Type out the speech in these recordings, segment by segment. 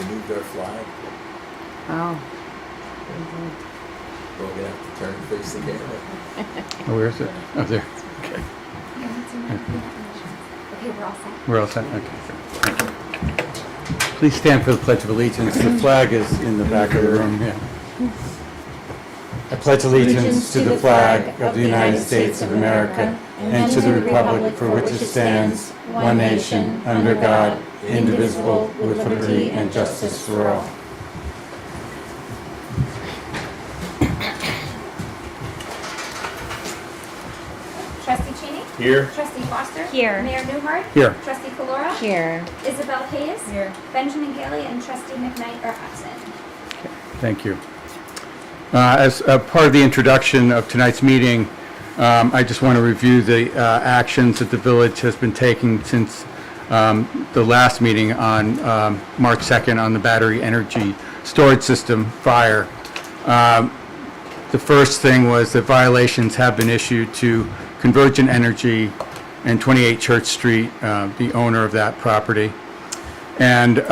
they moved our flag. Oh. We're gonna have to turn and face the camera. Oh, where is it? Oh, there. Okay. Okay, we're all set. We're all set? Okay. Thank you. Please stand for the Pledge of Allegiance. The flag is in the back of the room, yeah. I pledge allegiance to the flag of the United States of America and to the republic for which it stands, one nation, under God, indivisible, with liberty and justice for all. Trustee Cheney? Here. Trustee Foster? Here. Mayor Newhart? Here. Trustee Calora? Here. Isabel Hayes? Here. Benjamin Gailey and Trustee McKnight are absent. Thank you. As a part of the introduction of tonight's meeting, I just want to review the actions that the village has been taking since the last meeting on March 2nd on the battery energy storage system fire. The first thing was that violations have been issued to Convergent Energy and 28 Church Street, the owner of that property. And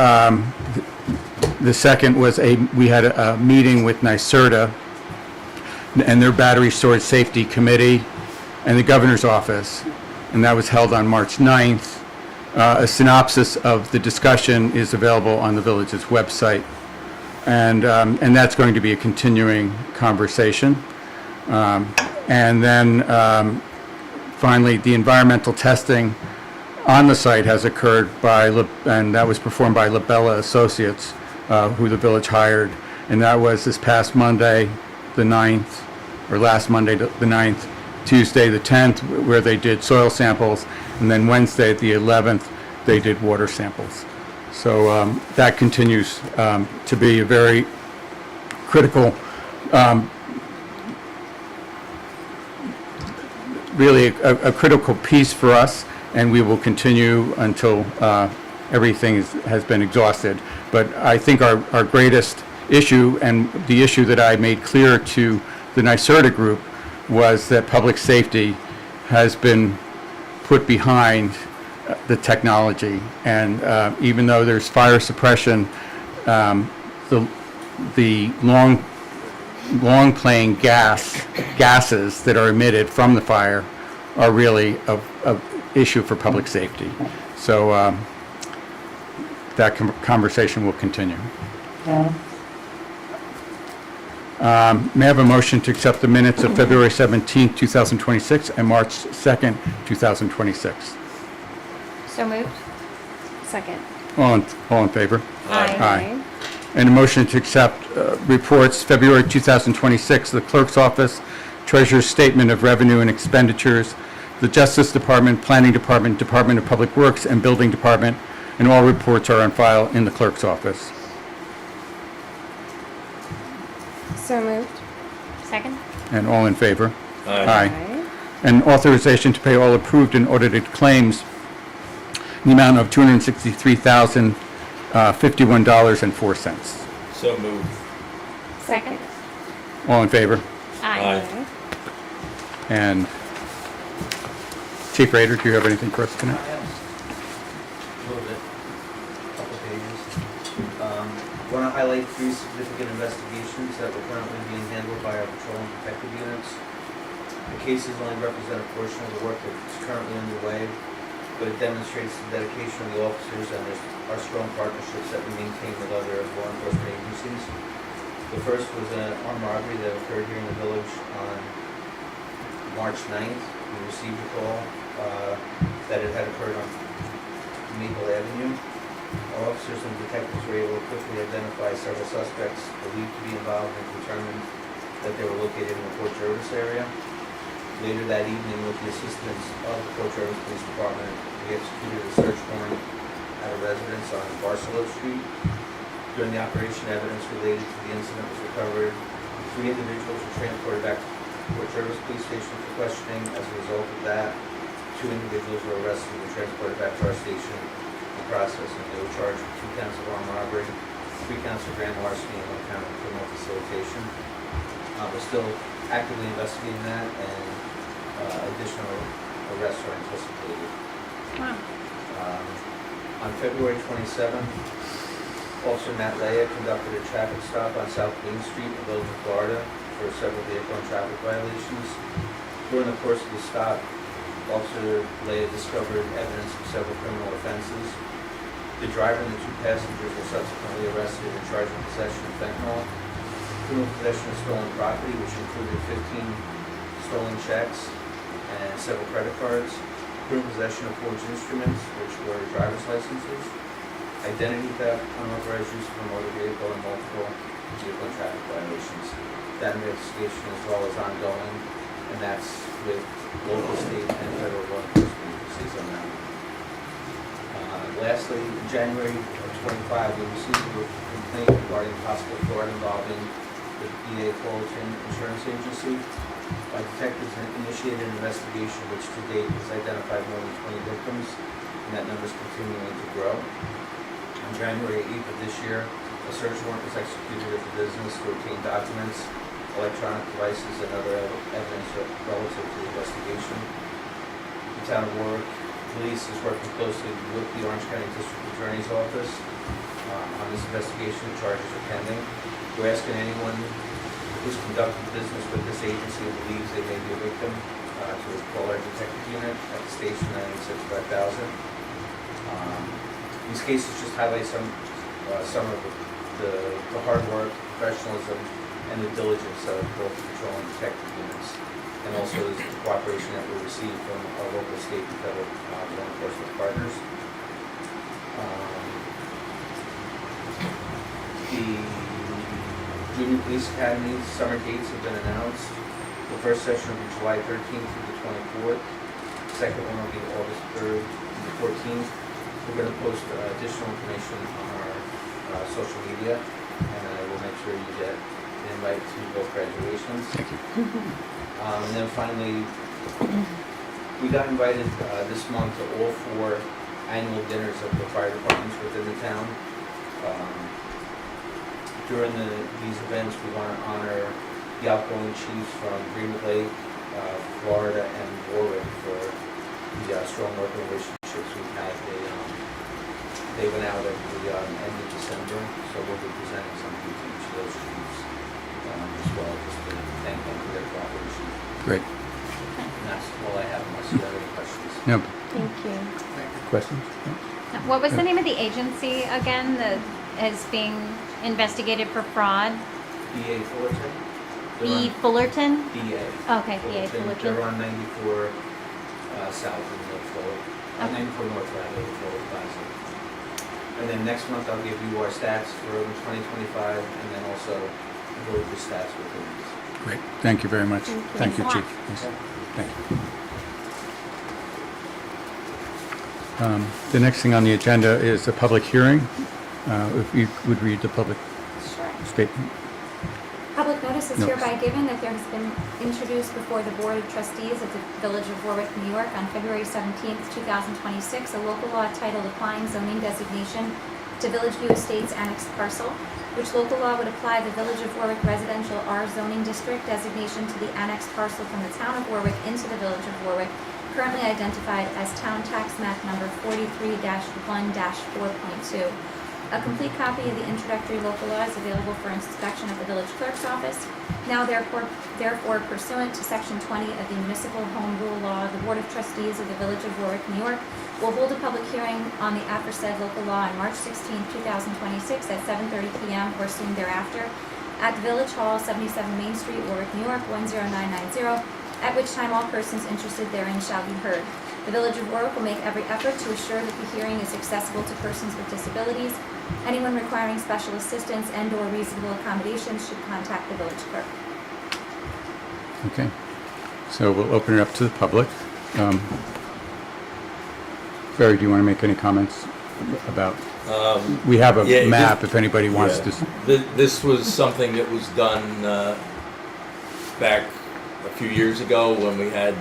the second was we had a meeting with NYSERDA and their Battery Storage Safety Committee and the Governor's Office, and that was held on March 9th. A synopsis of the discussion is available on the village's website, and that's going to be a continuing conversation. And then finally, the environmental testing on the site has occurred and that was performed by Labella Associates, who the village hired, and that was this past Monday, the 9th, or last Monday, the 9th, Tuesday, the 10th, where they did soil samples, and then Wednesday, the 11th, they did water samples. So that continues to be a very critical, really a critical piece for us, and we will continue until everything has been exhausted. But I think our greatest issue, and the issue that I made clear to the NYSERDA group, was that public safety has been put behind the technology. And even though there's fire suppression, the long playing gases that are emitted from the fire are really a issue for public safety. So that conversation will continue. May I have a motion to accept the minutes of February 17th, 2026 and March 2nd, 2026? So moved. Second. All in favor? Aye. Aye. And a motion to accept reports February 2026, the Clerk's Office, Treasurer's Statement of Revenue and Expenditures, the Justice Department, Planning Department, Department of Public Works, and Building Department, and all reports are on file in the Clerk's Office. So moved. Second. And all in favor? Aye. And authorization to pay all approved and audited claims in the amount of $263,051.04. So moved. Second. All in favor? Aye. And Chief Rader, do you have anything for us tonight? A little bit, couple pages. Want to highlight 3 significant investigations that were currently being handled by our patrol and protective units. The cases only represent a portion of the work that's currently underway, but it demonstrates the dedication of the officers and our strong partnerships that we maintain with other law enforcement agencies. The first was an armed robbery that occurred here in the village on March 9th. We received a call that it had occurred on Maple Avenue. Our officers and detectives were able to quickly identify several suspects believed to be involved and determined that they were located in the Port Jervis area. Later that evening, with the assistance of the Port Jervis Police Department, we executed a search warrant at a residence on Barcelona Street. During the operation, evidence related to the incident was recovered. 3 individuals were transported back to Port Jervis Police Station for questioning. As a result of that, 2 individuals were arrested and transported back to our station for processing. They were charged with 2 counts of armed robbery, 3 counts of grand larceny, and 1 count of criminal facilitation. We're still actively investigating that, and additional arrests are anticipated. Wow. On February 27th, Officer Matt Leah conducted a traffic stop on South Main Street in Village of Florida for several vehicle and traffic violations. During the course of the stop, Officer Leah discovered evidence of several criminal offenses. The driver and the 2 passengers were subsequently arrested and charged with possession of fentanyl, criminal possession of stolen property, which included 15 stolen checks and several credit cards, criminal possession of forged instruments, which were driver's licenses, identity theft, unauthorized use of a motor vehicle, and multiple vehicle and traffic violations. That investigation is always ongoing, and that's with local, state, and federal law enforcement agencies on that. Lastly, in January of 25, we received a complaint regarding possible fraud involving the PA Fullerton Insurance Agency. Our detectives initiated an investigation which to date has identified more than 20 victims, and that number is continuing to grow. On January 8th of this year, a search warrant was executed at the business to obtain documents, electronic devices, and other evidence relative to the investigation. The town of Warwick Police is working closely with the Orange County District Attorney's Office on this investigation. The charges are pending. We're asking anyone who's conducted business with this agency and believes they may be a victim to call our detective unit at the station 986-5000. These cases just highlight some of the hard work, professionalism, and the diligence of both the patrol and detective units, and also the cooperation that we receive from our local, state, and federal law enforcement partners. The Junior Police Academy summer dates have been announced. The first session will be July 13th through the 24th. The second one will be August 3rd through the 14th. We're going to post additional information on our social media, and I will make sure you get an invite to both graduations. Thank you. And then finally, we got invited this month to all 4 annual dinners of the fire departments within the town. During these events, we want to honor the outgoing chiefs from Greenwood Lake, Florida, and Warwick for the strong working relationships we've had. They went out at the end of December, so we'll be presenting something to each of those chiefs as well, just to thank them for their cooperation. Great. And that's all I have, unless you have any questions. No, Thank you. questions? No? What was the name of the agency again that is being investigated for fraud? BA Fullerton? E. Fullerton? BA. Okay, BA Fullerton. They're on 94 South in North Florida. Okay. 94 North rather, Florida Plaza. And then next month I'll give you our stats for 2025, and then also go over stats within these. Great. Thank you very much. Thank you. Chief. Yes. Thank you. The next thing on the agenda is a public hearing. If you would read the public Sure. statement. Public notice is Notice. hereby given that there has been introduced before the Board of Trustees of the Village of Warwick, New York on February 17th, 2026, a local law titled Applying Zoning Designation to Village View Estates Annexed Parcel, which local law would apply the Village of Warwick Residential R zoning district designation to the annexed parcel from the town of Warwick into the Village of Warwick, currently identified as Town Tax Map Number 43-1-4.2. A complete copy of the introductory local law is available for inspection at the village clerk's office. Now therefore pursuant to section 20 of the Municipal Home Rule Law, the Board of Trustees of the Village of Warwick, New York will hold a public hearing on the aforesaid local law on March 16, 2026 at 7:30 p.m. or soon thereafter at the Village Hall, 77 Main Street, Warwick, New York, 10990, at which time all persons interested therein shall be heard. The Village of Warwick will make every effort to assure that the hearing is accessible to persons with disabilities. Anyone requiring special assistance and/or reasonable accommodations should contact the village clerk. Okay. So we'll open it up to the public. Barry, do you want to make any comments about? We have a yeah, map if anybody wants yeah. to. This was something that was done back a few years ago when we had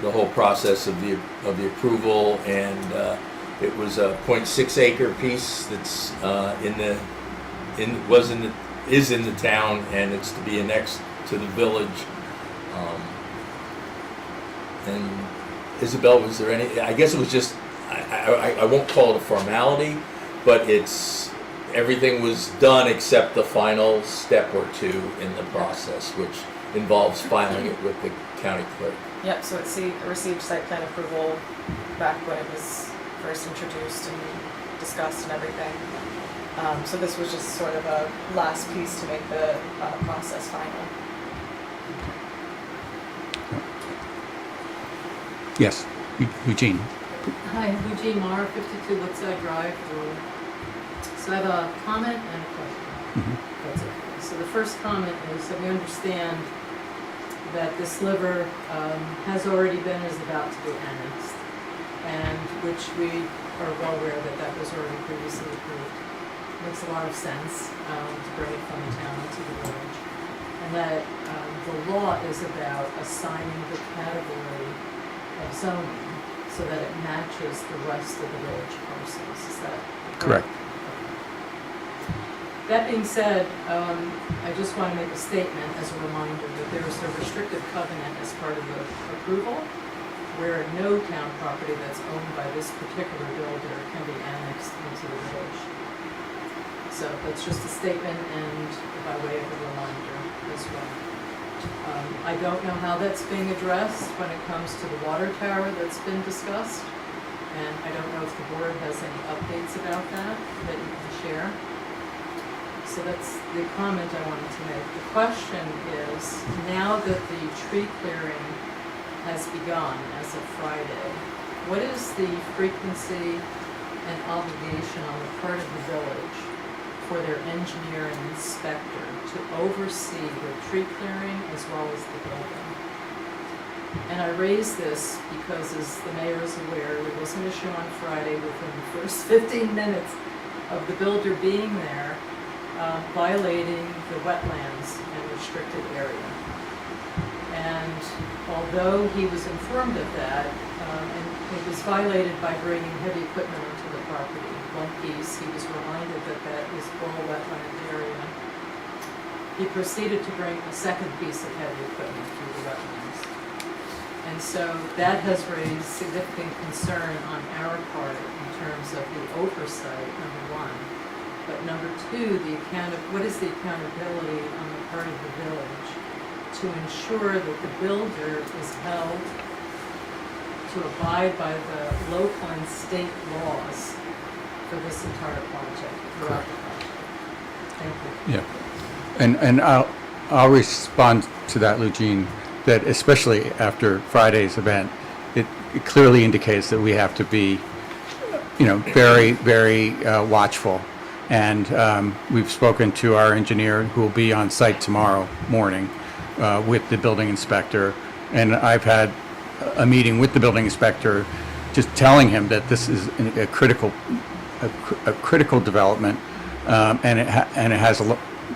the whole process of the approval, and it was a 0.6 acre piece that's is in the town, and it's to be annexed to the village. And Isabel, was there any? I guess it was just I won't call it a formality, but it's everything was done except the final step or two in the process, which involves filing it with the county clerk. Yep, so it received site plan approval back when it was first introduced and discussed and everything. So this was just sort of a last piece to make the process final. Yes, Eugene. Hi, Eugene Mara, 52 Woodside Drive. So I have a comment and a question. That's it. So the first comment is that we understand that this sliver has already been, is about to be annexed, and which we are well aware that that was already previously approved. Makes a lot of sense to bring it from the town to the village. And that the law is about assigning the category of zoning so that it matches the rest of the village parcels. Is that Correct. That being said, I just want to make a statement as a reminder that there is a restrictive covenant as part of the approval where no town property that's owned by this particular builder can be annexed into the village. So that's just a statement and by way of a reminder as well. I don't know how that's being addressed when it comes to the water tower that's been discussed. And I don't know if the board has any updates about that you can share. So that's the comment I wanted to make. The question is, now that the tree clearing has begun as of Friday, what is the frequency and obligation on the part of the village for their engineer and inspector to oversee the tree clearing as well as the building? And I raise this because, as the mayor is aware, there was an issue on Friday within the first 15 minutes of the builder being there, violating the wetlands and restricted area. And although he was informed of that, and it was violated by bringing heavy equipment onto the property, one piece, he was reminded that that is all wetland area. He proceeded to bring a second piece of heavy equipment through the wetlands. And so that has raised significant concern on our part in terms of the oversight, number one. But number two, what is the accountability on the part of the village to ensure that the builder is held to abide by the local and state laws for this entire project, throughout the project? Thank you. Yeah. And I'll respond to that, Eugene, that especially after Friday's event, it clearly indicates that we have to be, very, very watchful. And we've spoken to our engineer who will be on site tomorrow morning with the building inspector. And I've had a meeting with the building inspector just telling him that this is a critical development and it has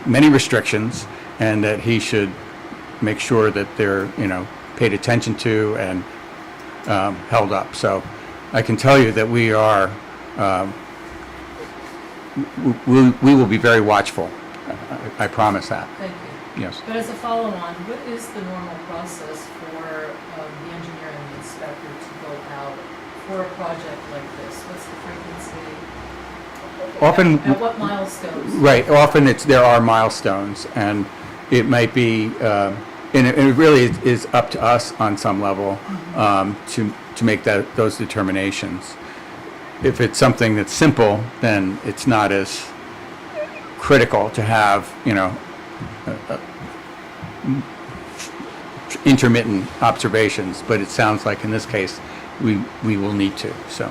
many restrictions, and that he should make sure that they're, paid attention to and held up. So I can tell you that we are we will be very watchful. I promise that. Thank you. Yes. But as a follow-on, what is the normal process for the engineer and the inspector to go out for a project like this? What's the frequency? Often, At what milestones? right. Often there are milestones, and it might be, and it really is up to us on some level to make those determinations. If it's something that's simple, then it's not as critical to have, intermittent observations. But it sounds like in this case, we will need to. So.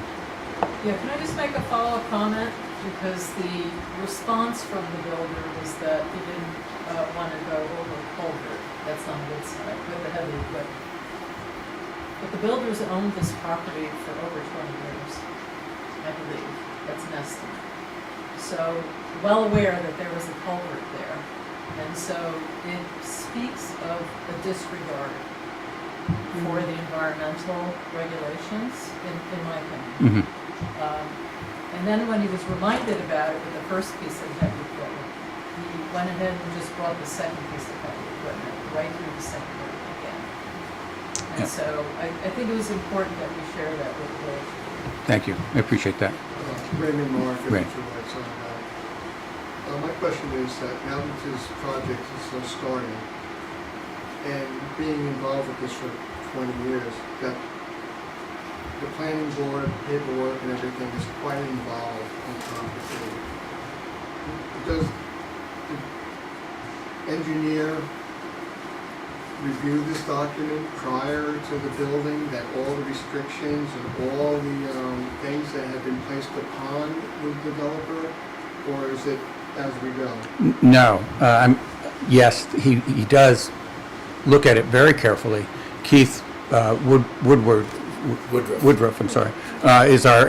Yeah, can I just make a follow-up comment? Because the response from the builder was that he didn't want to go over a culvert that's on Woodside with the heavy equipment. But the builders owned this property for over 20 years. I believe, that's an estimate. So, well aware that there was a culvert there. And so it speaks of a disregard for the environmental regulations, in my opinion. And then when he was reminded about it with the first piece of heavy equipment, he went ahead and just brought the second piece of heavy equipment right through the second room again. And Yeah. so I think it was important that we share that with the village. Thank you. I appreciate that. Raymond Moore, 52 Right. Whiteside Drive. My question is that now that this project is starting, and being involved with this for 20 years, that the planning board, paperwork and everything is quite involved and complicated. Does the engineer review this document prior to the building, that all the restrictions and all the things that have been placed upon the developer, or is it as we go? No, yes, he does look at it very carefully. Keith Woodruff, I'm sorry, is our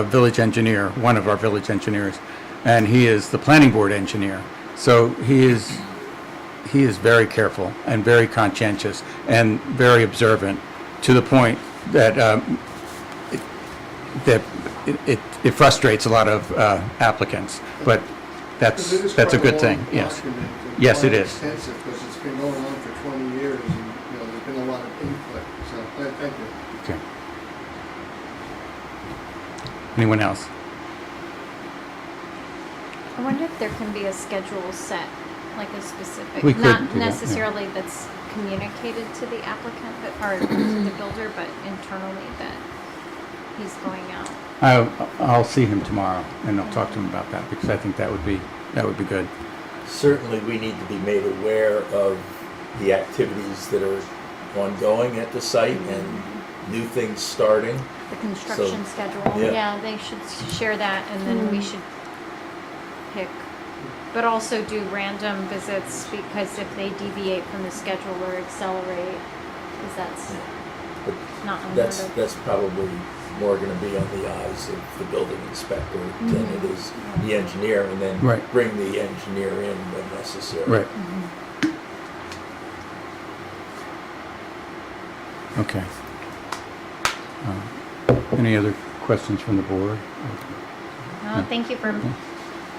village engineer, one of our village engineers, and he is the planning board engineer. So he is very careful and very conscientious and very observant, to the point that it frustrates a lot of applicants. But Because it is that's a quite good thing. long Yes. document and Yes, it quite is. extensive, because it's been going on for 20 years, and, there's been a lot of input, so, thank you. Okay. Anyone else? I wonder if there can be a schedule set, like a specific, We could not do that, yeah. necessarily that's communicated to the applicant, or to the builder, but internally that he's going out. I'll see him tomorrow, and I'll talk to him about that, because I think that would be good. Certainly, we need to be made aware of the activities that are ongoing at the site and new things starting. The construction schedule, yeah. yeah, they should share that, and then we should pick, but also do random visits, because if they deviate from the schedule or accelerate, because that's But not unheard that's of. probably more going to be on the eyes of the building inspector than it is the engineer, and then Right. bring the engineer in when necessary. Right. Okay. Any other questions from the board? No, thank you for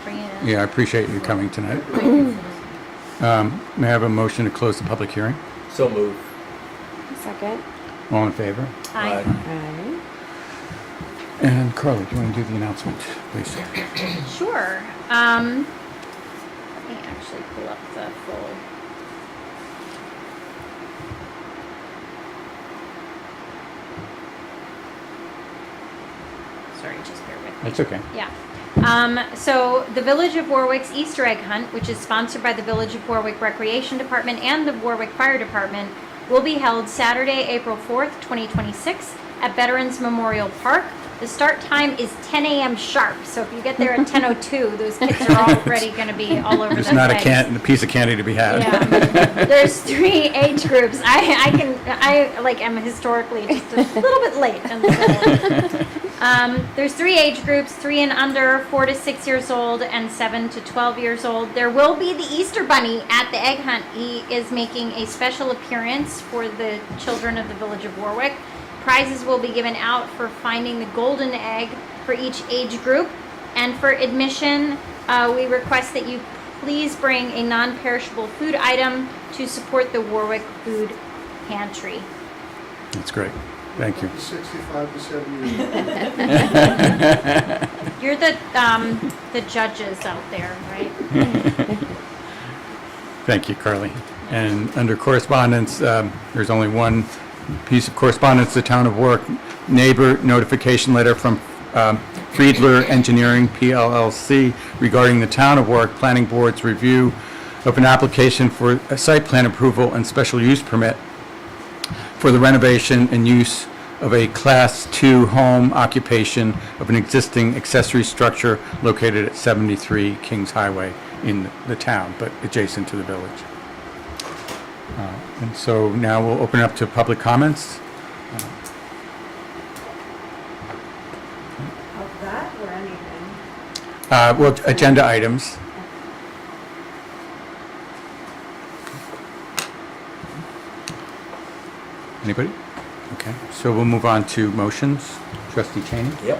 bringing it. Yeah, I appreciate you coming tonight. May I have a motion to close the public hearing? So move. Second. All in favor? Aye. Aye. And Carly, do you want to do the announcement, please? Sure. Let me actually pull up the full. Sorry, just bear with me. That's okay. Yeah. So the Village of Warwick's Easter egg hunt, which is sponsored by the Village of Warwick Recreation Department and the Warwick Fire Department, will be held Saturday, April 4th, 2026 at Veterans Memorial Park. The start time is 10 a.m. sharp, so if you get there at 10:02, those kids are already going to be all over There's the not place. a piece of candy to be had. Yeah. There's 3 age groups. I am historically just a little bit late. There's 3 age groups, 3 and under, 4 to 6 years old, and 7 to 12 years old. There will be the Easter Bunny at the egg hunt. He is making a special appearance for the children of the Village of Warwick. Prizes will be given out for finding the golden egg for each age group. And for admission, we request that you please bring a non-perishable food item to support the Warwick Food Pantry. That's great. Thank you. 65 to 70 years old. You're the judges out there, right? Thank you, Carly. And under correspondence, there's only one piece of correspondence, the Town of Warwick neighbor notification letter from Friedler Engineering, PLLC, regarding the Town of Warwick Planning Board's review of an application for a site plan approval and special use permit for the renovation and use of a Class 2 home occupation of an existing accessory structure located at 73 Kings Highway in the town, but adjacent to the village. And so now we'll open up to public comments. Of that or anything? Well, agenda items. Anybody? Okay, so we'll move on to motions. Trustee Cheney? Yep.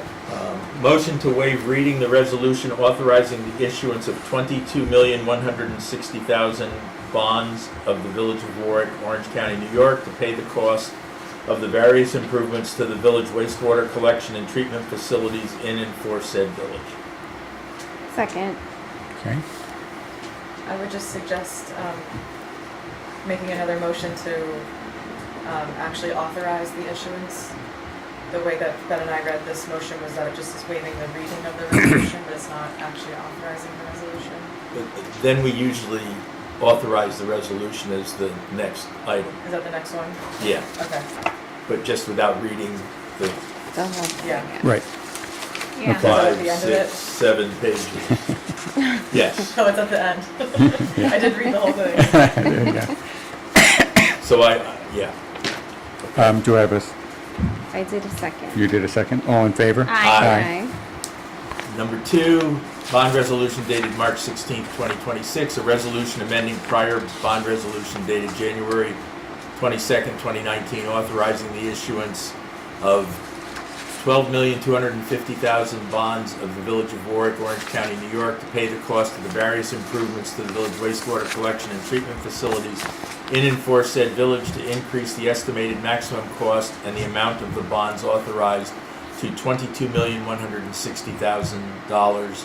Motion to waive reading the resolution authorizing the issuance of 22,160,000 bonds of the Village of Warwick, Orange County, New York, to pay the cost of the various improvements to the village wastewater collection and treatment facilities in and for said village. Second. Okay. I would just suggest making another motion to actually authorize the issuance. The way that Ben and I read this motion was that it just is waiving the reading of the resolution, but it's not actually authorizing the resolution. But then we usually authorize the resolution as the next item. Is that the next one? Yeah, Okay, but just without reading the yeah. Right. Yeah. Is that at 5, the end of 6, it? 7 pages. Yes. Oh, it's at the end. I did read the whole thing. There you go. So yeah. Do I have I did a second. you did a second? All in favor? Aye. Number 2, bond resolution dated March 16th, 2026, a resolution amending prior bond resolution dated January 22nd, 2019, authorizing the issuance of 12,250,000 bonds of the Village of Warwick, Orange County, New York, to pay the cost of the various improvements to the village wastewater collection and treatment facilities in and for said village, to increase the estimated maximum cost and the amount of the bonds authorized to $22,160,000,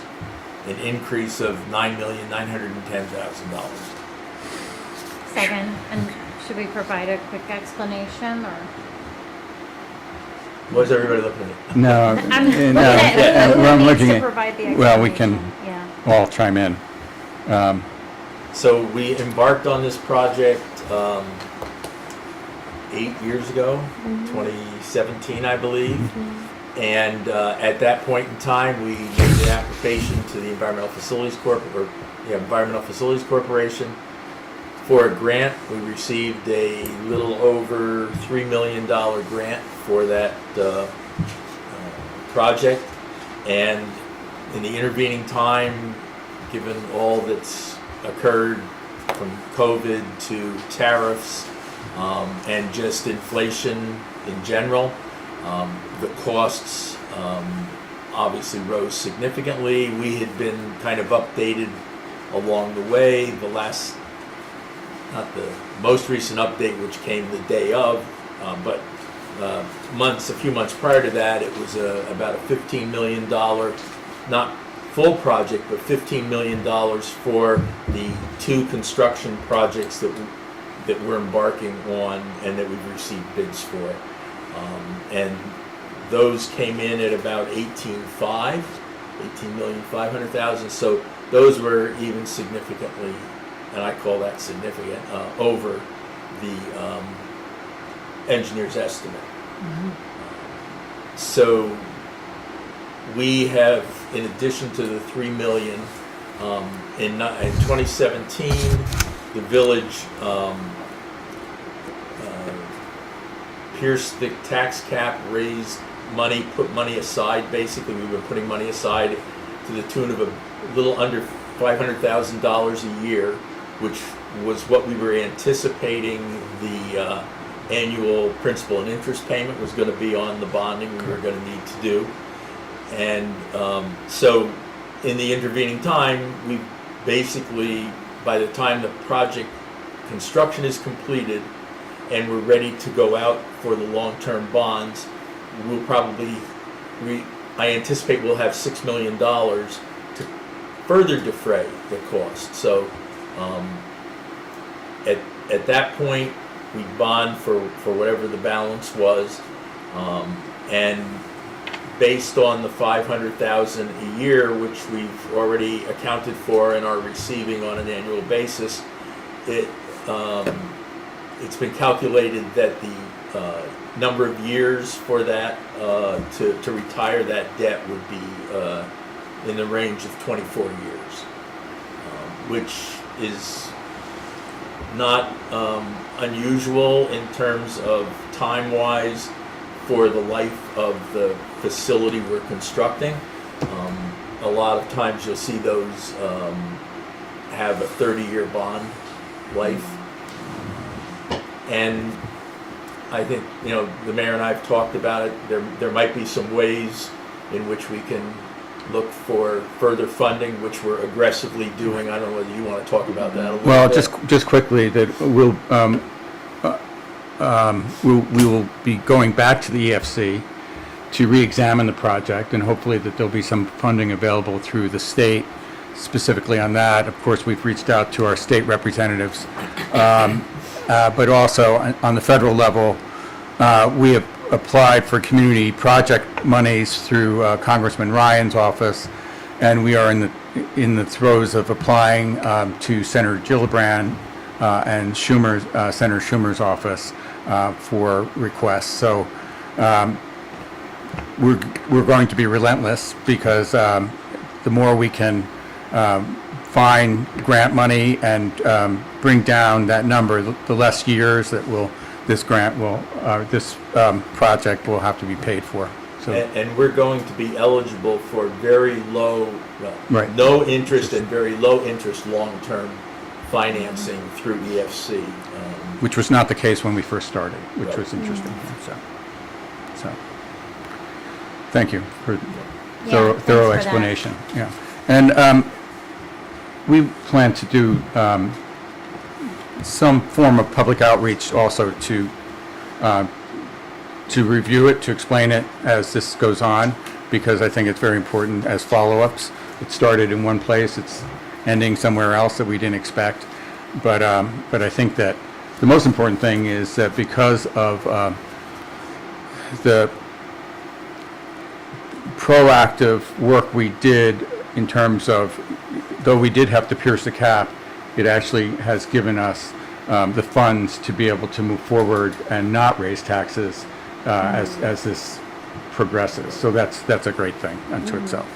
an increase of $9,910,000. Second, and should we provide a quick explanation, or? What's everybody looking at? No, I'm no, looking well, at who I'm needs looking to at, provide the well, we can- explanation. Yeah. all chime in. So we embarked on this project 8 years ago, 2017, I believe. And at that point in time, we made an application to the Environmental Facilities Corporation for a grant. We received a little over $3 million grant for that project. And in the intervening time, given all that's occurred from COVID to tariffs and just inflation in general, the costs obviously rose significantly. We had been kind of updated along the way. Not the most recent update, which came the day of, but a few months prior to that, it was about a $15 million, not full project, but $15 million for the 2 construction projects that we're embarking on and that we've received bids for. And those came in at about $18,500,000. So those were even significantly, and I call that significant, over the engineer's estimate. So we have, in addition to the $3 million, in 2017, the village pierced the tax cap, raised money, put money aside. Basically, we've been putting money aside to the tune of a little under $500,000 a year, which was what we were anticipating the annual principal and interest payment was going to be on the bonding we were going to need to do. And so in the intervening time, we basically, by the time the project construction is completed and we're ready to go out for the long-term bonds, we'll probably, I anticipate we'll have $6 million to further defray the cost. So at that point, we bond for whatever the balance was, and based on the $500,000 a year, which we've already accounted for and are receiving on an annual basis, it's been calculated that the number of years for that to retire that debt would be in the range of 24 years, which is not unusual in terms of time-wise for the life of the facility we're constructing. A lot of times you'll see those have a 30-year bond life. And I think, the mayor and I have talked about it. There might be some ways in which we can look for further funding, which we're aggressively doing. I don't know whether you want to talk about that a little Well, bit. just quickly, that we will be going back to the EFC to re-examine the project, and hopefully that there'll be some funding available through the state, specifically on that. Of course, we've reached out to our state representatives. But also on the federal level, we have applied for community project monies through Congressman Ryan's office, and we are in the throes of applying to Senator Gillibrand and Senator Schumer's office for requests. So we're going to be relentless, because the more we can find grant money and bring down that number, the less years that this project will have to be paid for. So, And we're going to be eligible for very low, Right. no interest and very low interest long-term financing through EFC. which was not the case when we first started, which Right. was interesting. So, thank you for Yeah, thorough thanks for that. explanation. Yeah, and we plan to do some form of public outreach also to review it, to explain it as this goes on, because I think it's very important as follow-ups. It started in one place, it's ending somewhere else that we didn't expect. But I think that the most important thing is that because of the proactive work we did in terms of, though we did have to pierce the cap, it actually has given us the funds to be able to move forward and not raise taxes as this progresses. So that's a great thing unto itself.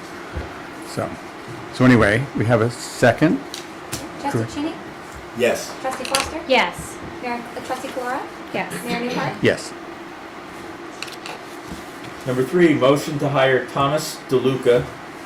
So anyway, we have a second. Trustee Correct. Cheney? Yes. Trustee Foster? Yes. Trustee Flora? Yes. Mayor Newhart? Yes. Number 3, motion to hire Thomas DeLuca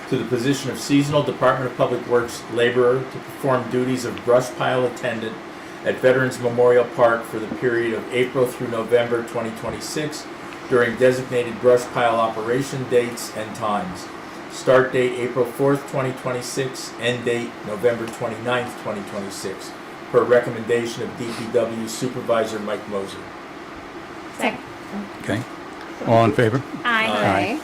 to the position of seasonal Department of Public Works laborer to perform duties of brush pile attendant at Veterans Memorial Park for the period of April through November 2026 during designated brush pile operation dates and times. Start date April 4th, 2026, end date November 29th, 2026, per recommendation of DPW Supervisor Mike Moser. Second. Okay. All in favor? Aye. Aye.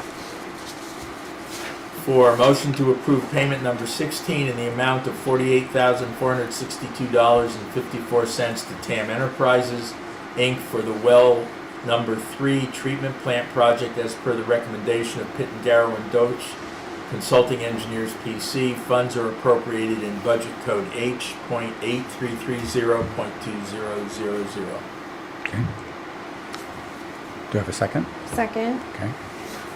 For motion to approve payment number 16 in the amount of $48,462.54 to TAM Enterprises, Inc. for the well number 3 treatment plant project as per the recommendation of Pitt and Garrow and Doach Consulting Engineers PC. Funds are appropriated in budget code H.8330.2000. Okay. Do I have a second? Second. Okay.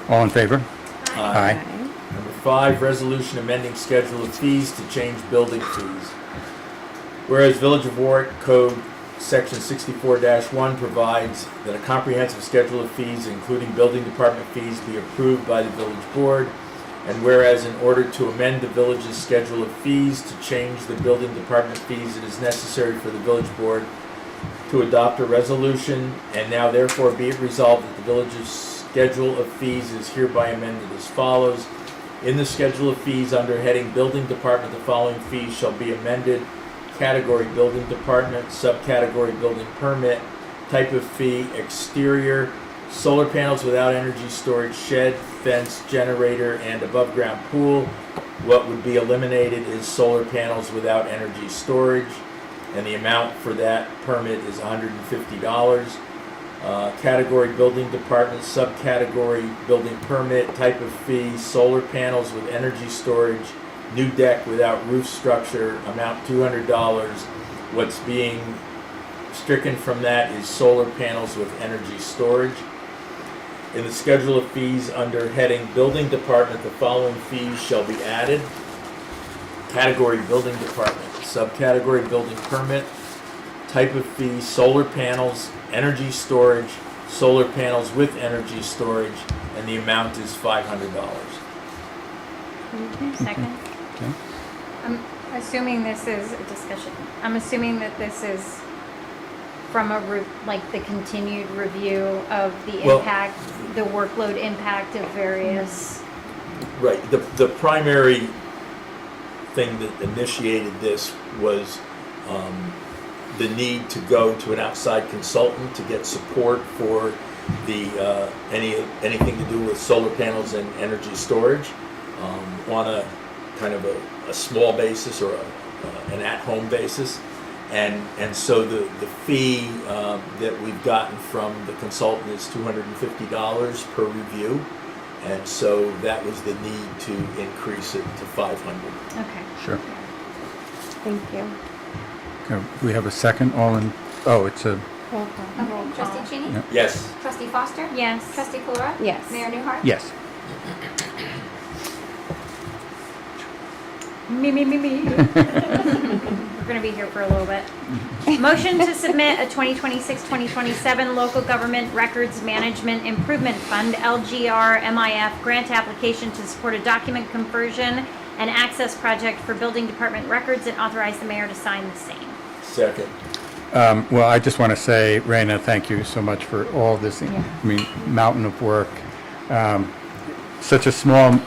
All in favor? Aye. Number 5, resolution amending schedule of fees to change building fees. Whereas Village of Warwick Code Section 64-1 provides that a comprehensive schedule of fees, including building department fees, be approved by the village board. And whereas in order to amend the village's schedule of fees to change the building department fees, it is necessary for the village board to adopt a resolution, and now therefore be it resolved that the village's schedule of fees is hereby amended as follows. In the schedule of fees under heading Building Department, the following fees shall be amended. Category Building Department, subcategory Building Permit, type of fee, exterior, solar panels without energy storage, shed, fence, generator, and above ground pool. What would be eliminated is solar panels without energy storage, and the amount for that permit is $150. Category Building Department, subcategory Building Permit, type of fee, solar panels with energy storage, new deck without roof structure, amount $200. What's being stricken from that is solar panels with energy storage. In the schedule of fees under heading Building Department, the following fees shall be added. Category Building Department, subcategory Building Permit, type of fee, solar panels, energy storage, solar panels with energy storage, and the amount is $500. Second. Okay. I'm assuming this is a discussion. I'm assuming that this is from like the continued review of the Well- impact, the workload impact of various. Right. The primary thing that initiated this was the need to go to an outside consultant to get support for the anything to do with solar panels and energy storage on a kind of a small basis or an at-home basis. And so the fee that we've gotten from the consultant is $250 per review. And so that was the need to increase it to 500. Okay. Sure. Thank you. Okay, we have a second, it's a, Roll call. Okay, trustee Cheney? Yeah. Yes. Trustee Foster? Yes. Trustee Flora? Yes. Mayor Newhart? yes. Me. We're gonna be here for a little bit. Motion to submit a 2026-2027 Local Government Records Management Improvement Fund, LGR MIF, grant application to support a document conversion and access project for building department records and authorize the mayor to sign the same. Second. Well, I just want to say, Raina, thank you so much for all this, mountain of work. Such a small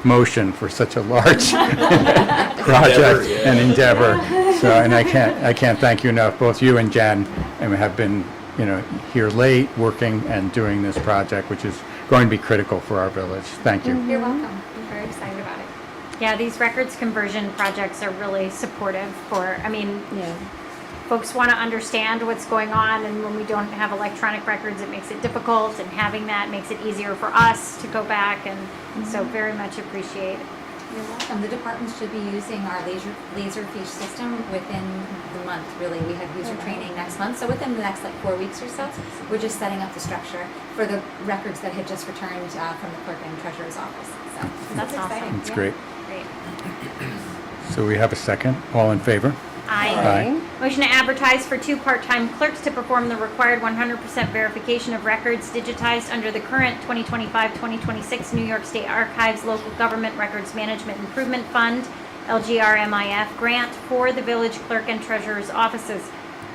motion for such a large project yeah. and endeavor. So, and I can't thank you enough, both you and Jen, and have been, here late, working and doing this project, which is going to be critical for our village. Thank you. You're welcome. I'm very excited about it. Yeah, these records conversion projects are really supportive Yeah. folks want to understand what's going on, and when we don't have electronic records, it makes it difficult, and having that makes it easier for us to go back, and so very much appreciate. You're welcome. The department should be using our Laserfish system within the month, really. We have user training next month, so within the next 4 weeks or so, we're just setting up the structure for the records that had just returned from the clerk and treasurer's office. So That's awesome. exciting. That's Yeah. great. Great. So we have a second. All in favor? Aye. Motion to advertise for 2 part-time clerks to perform the required 100% verification of records digitized under the current 2025-2026 New York State Archives Local Government Records Management Improvement Fund, LGRMIF, grant for the village clerk and treasurer's offices.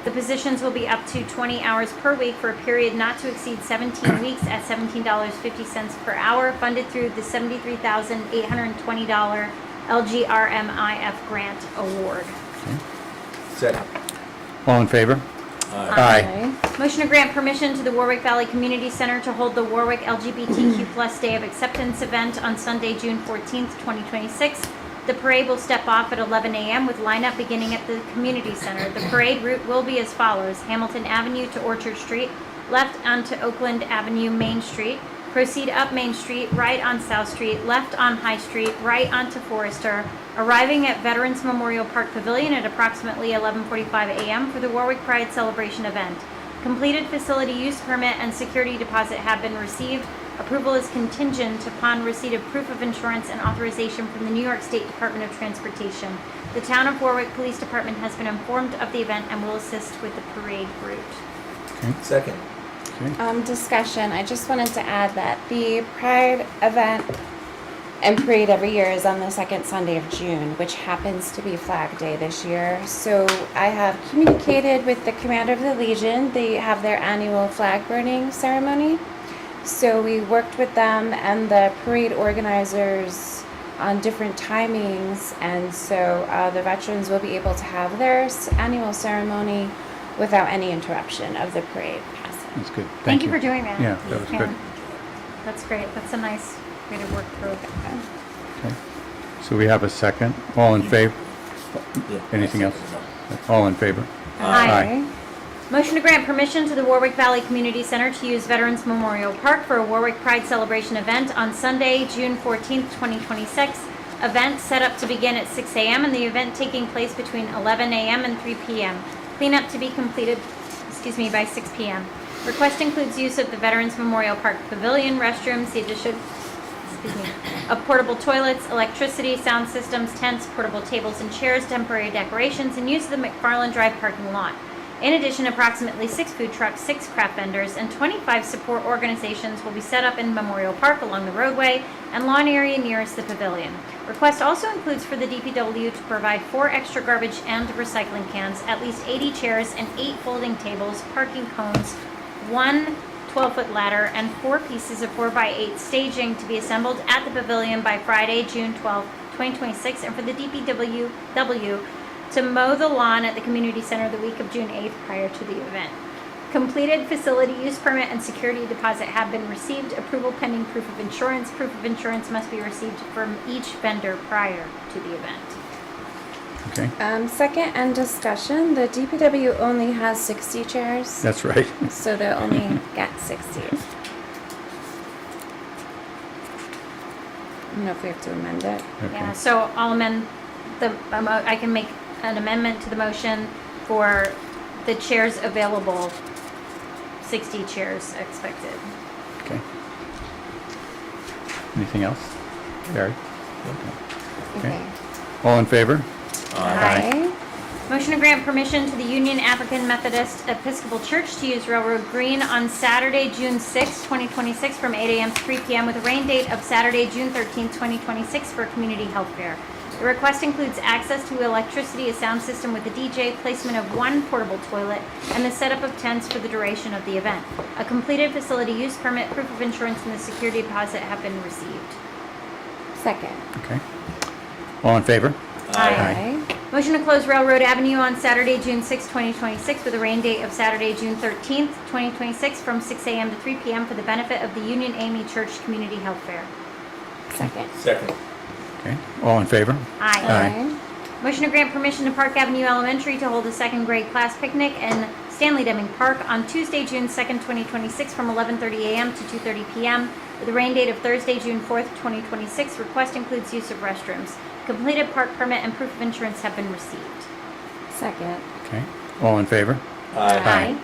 The positions will be up to 20 hours per week for a period not to exceed 17 weeks at $17.50 per hour, funded through the $73,820 LGRMIF grant award. Second. All in favor? Aye. Motion to grant permission to the Warwick Valley Community Center to hold the Warwick LGBTQ+ Day of Acceptance event on Sunday, June 14th, 2026. The parade will step off at 11 a.m. with lineup beginning at the community center. The parade route will be as follows: Hamilton Avenue to Orchard Street, left onto Oakland Avenue, Main Street, proceed up Main Street, right on South Street, left on High Street, right onto Forrester, arriving at Veterans Memorial Park Pavilion at approximately 11:45 a.m. for the Warwick Pride Celebration event. Completed facility use permit and security deposit have been received. Approval is contingent upon receipt of proof of insurance and authorization from the New York State Department of Transportation. The Town of Warwick Police Department has been informed of the event and will assist with the parade route. Second. Discussion. I just wanted to add that the Pride event and parade every year is on the second Sunday of June, which happens to be Flag Day this year. So I have communicated with the Commander of the Legion. They have their annual flag burning ceremony. So we worked with them and the parade organizers on different timings, and so the veterans will be able to have their annual ceremony without any interruption of the parade passing. That's good. Thank you for doing that. Yeah, that was good. That's great. That's a nice way to work through it. Okay. So we have a second. All in favor? Yeah. Anything else? All in favor? Aye. Motion to grant permission to the Warwick Valley Community Center to use Veterans Memorial Park for a Warwick Pride Celebration event on Sunday, June 14th, 2026. Event set up to begin at 6 a.m. and the event taking place between 11 a.m. and 3 p.m. Cleanup to be completed, by 6 p.m. Request includes use of the Veterans Memorial Park Pavilion, restrooms, the addition of portable toilets, electricity, sound systems, tents, portable tables and chairs, temporary decorations, and use of the McFarland Drive parking lot. In addition, approximately 6 food trucks, 6 craft vendors, and 25 support organizations will be set up in Memorial Park along the roadway and lawn area nearest the pavilion. Request also includes for the DPW to provide 4 extra garbage and recycling cans, at least 80 chairs and 8 folding tables, parking cones, 1 12-foot ladder, and 4 pieces of 4x8 staging to be assembled at the pavilion by Friday, June 12, 2026, and for the DPW to mow the lawn at the community center the week of June 8th prior to the event. Completed facility use permit and security deposit have been received. Approval pending proof of insurance. Proof of insurance must be received from each vendor prior to the event. Okay, Second and discussion, the DPW only has 60 chairs, that's right. so they'll only get 60. I don't know if we have to amend it. Yeah, Okay. so I'll amend I can make an amendment to the motion for the chairs available, 60 chairs expected. Okay. Anything else? Barry? Okay. All in favor? Aye. Motion to grant permission to the Union African Methodist Episcopal Church to use Railroad Green on Saturday, June 6, 2026 from 8 a.m. to 3 p.m. with a rain date of Saturday, June 13, 2026 for a community health fair. The request includes access to electricity, a sound system with a DJ, placement of one portable toilet, and the setup of tents for the duration of the event. A completed facility use permit, proof of insurance, and the security deposit have been received. Second. Okay. All in favor? Aye. Motion to close Railroad Avenue on Saturday, June 6, 2026 with a rain date of Saturday, June 13th, 2026 from 6 a.m. to 3 p.m. for the benefit of the Union AME Church Community Health Fair. Second. Second. Okay. All in favor? Aye. Motion to grant permission to Park Avenue Elementary to hold a second grade class picnic in Stanley Deming Park on Tuesday, June 2nd, 2026 from 11:30 a.m. to 2:30 p.m. with a rain date of Thursday, June 4th, 2026. Request includes use of restrooms. Completed park permit and proof of insurance have been received. Second. Okay. All in favor? Aye.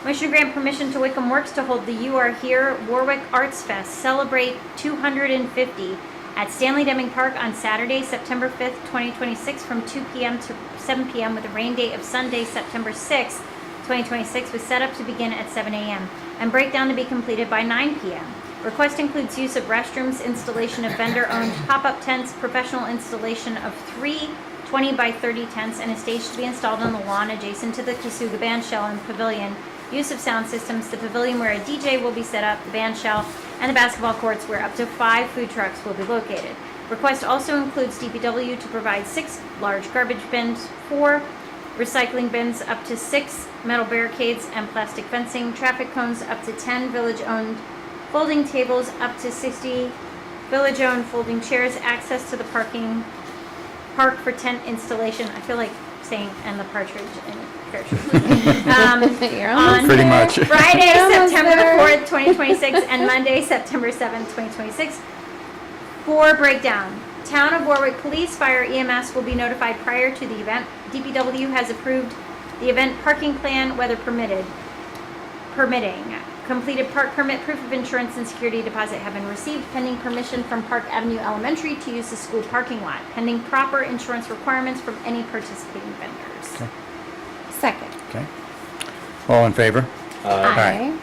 Motion to grant permission to Wickham Works to hold the You Are Here Warwick Arts Fest Celebrate 250 at Stanley Deming Park on Saturday, September 5th, 2026 from 2 p.m. to 7 p.m. with a rain date of Sunday, September 6th, 2026 with setup to begin at 7 a.m. and breakdown to be completed by 9 p.m. Request includes use of restrooms, installation of vendor-owned pop-up tents, professional installation of 3 20 by 30 tents, and a stage to be installed on the lawn adjacent to the Kasuga band shell and pavilion. Use of sound systems, the pavilion where a DJ will be set up, the band shell, and the basketball courts where up to 5 food trucks will be located. Request also includes DPW to provide 6 large garbage bins, 4 recycling bins, up to 6 metal barricades and plastic fencing, traffic cones, up to 10 village-owned folding tables, up to 60 village-owned folding chairs, access to the park for tent installation. I feel like saying and the partridge in You're on Pretty much. Friday, Almost September there. 4th, 2026 and Monday, September 7th, 2026 for breakdown. Town of Warwick Police, Fire, EMS will be notified prior to the event. DPW has approved the event parking plan, weather permitting. Completed park permit, proof of insurance, and security deposit have been received pending permission from Park Avenue Elementary to use the school parking lot, pending proper insurance requirements from any participating vendors. Okay. Second. Okay. All in favor? Aye.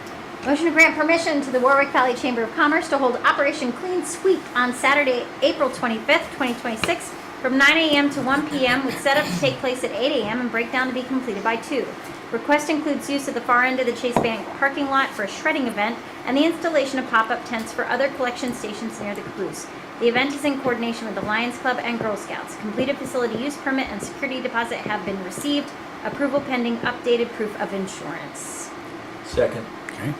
Motion to grant permission to the Warwick Valley Chamber of Commerce to hold Operation Clean Sweep on Saturday, April 25th, 2026 from 9 a.m. to 1 p.m. with setup to take place at 8 a.m. and breakdown to be completed by 2. Request includes use of the far end of the Chase Bank parking lot for a shredding event and the installation of pop-up tents for other collection stations near the caboose. The event is in coordination with the Lions Club and Girl Scouts. Completed facility use permit and security deposit have been received. Approval pending updated proof of insurance. Second. Okay.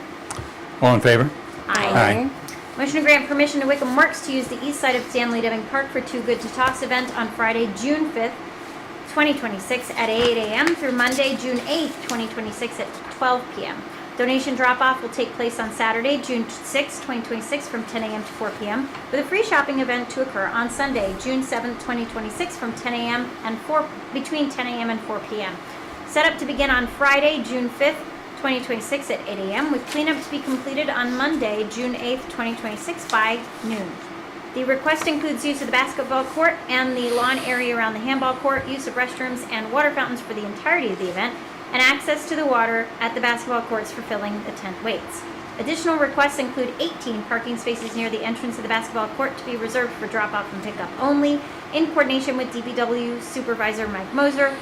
All in favor? Aye. Motion to grant permission to Wickham Works to use the east side of Stanley Deming Park for Too Good to Talks event on Friday, June 5th, 2026 at 8 a.m. through Monday, June 8th, 2026 at 12 p.m. Donation drop-off will take place on Saturday, June 6th, 2026 from 10 a.m. to 4 p.m. with a free shopping event to occur on Sunday, June 7th, 2026 from 10 a.m. and between 10 a.m. and 4 p.m. Set up to begin on Friday, June 5th, 2026 at 8 a.m. with cleanup to be completed on Monday, June 8th, 2026 by noon. The request includes use of the basketball court and the lawn area around the handball court, use of restrooms and water fountains for the entirety of the event, and access to the water at the basketball courts for filling the tent weights. Additional requests include 18 parking spaces near the entrance of the basketball court to be reserved for drop-off and pickup only, in coordination with DPW Supervisor Mike Moser.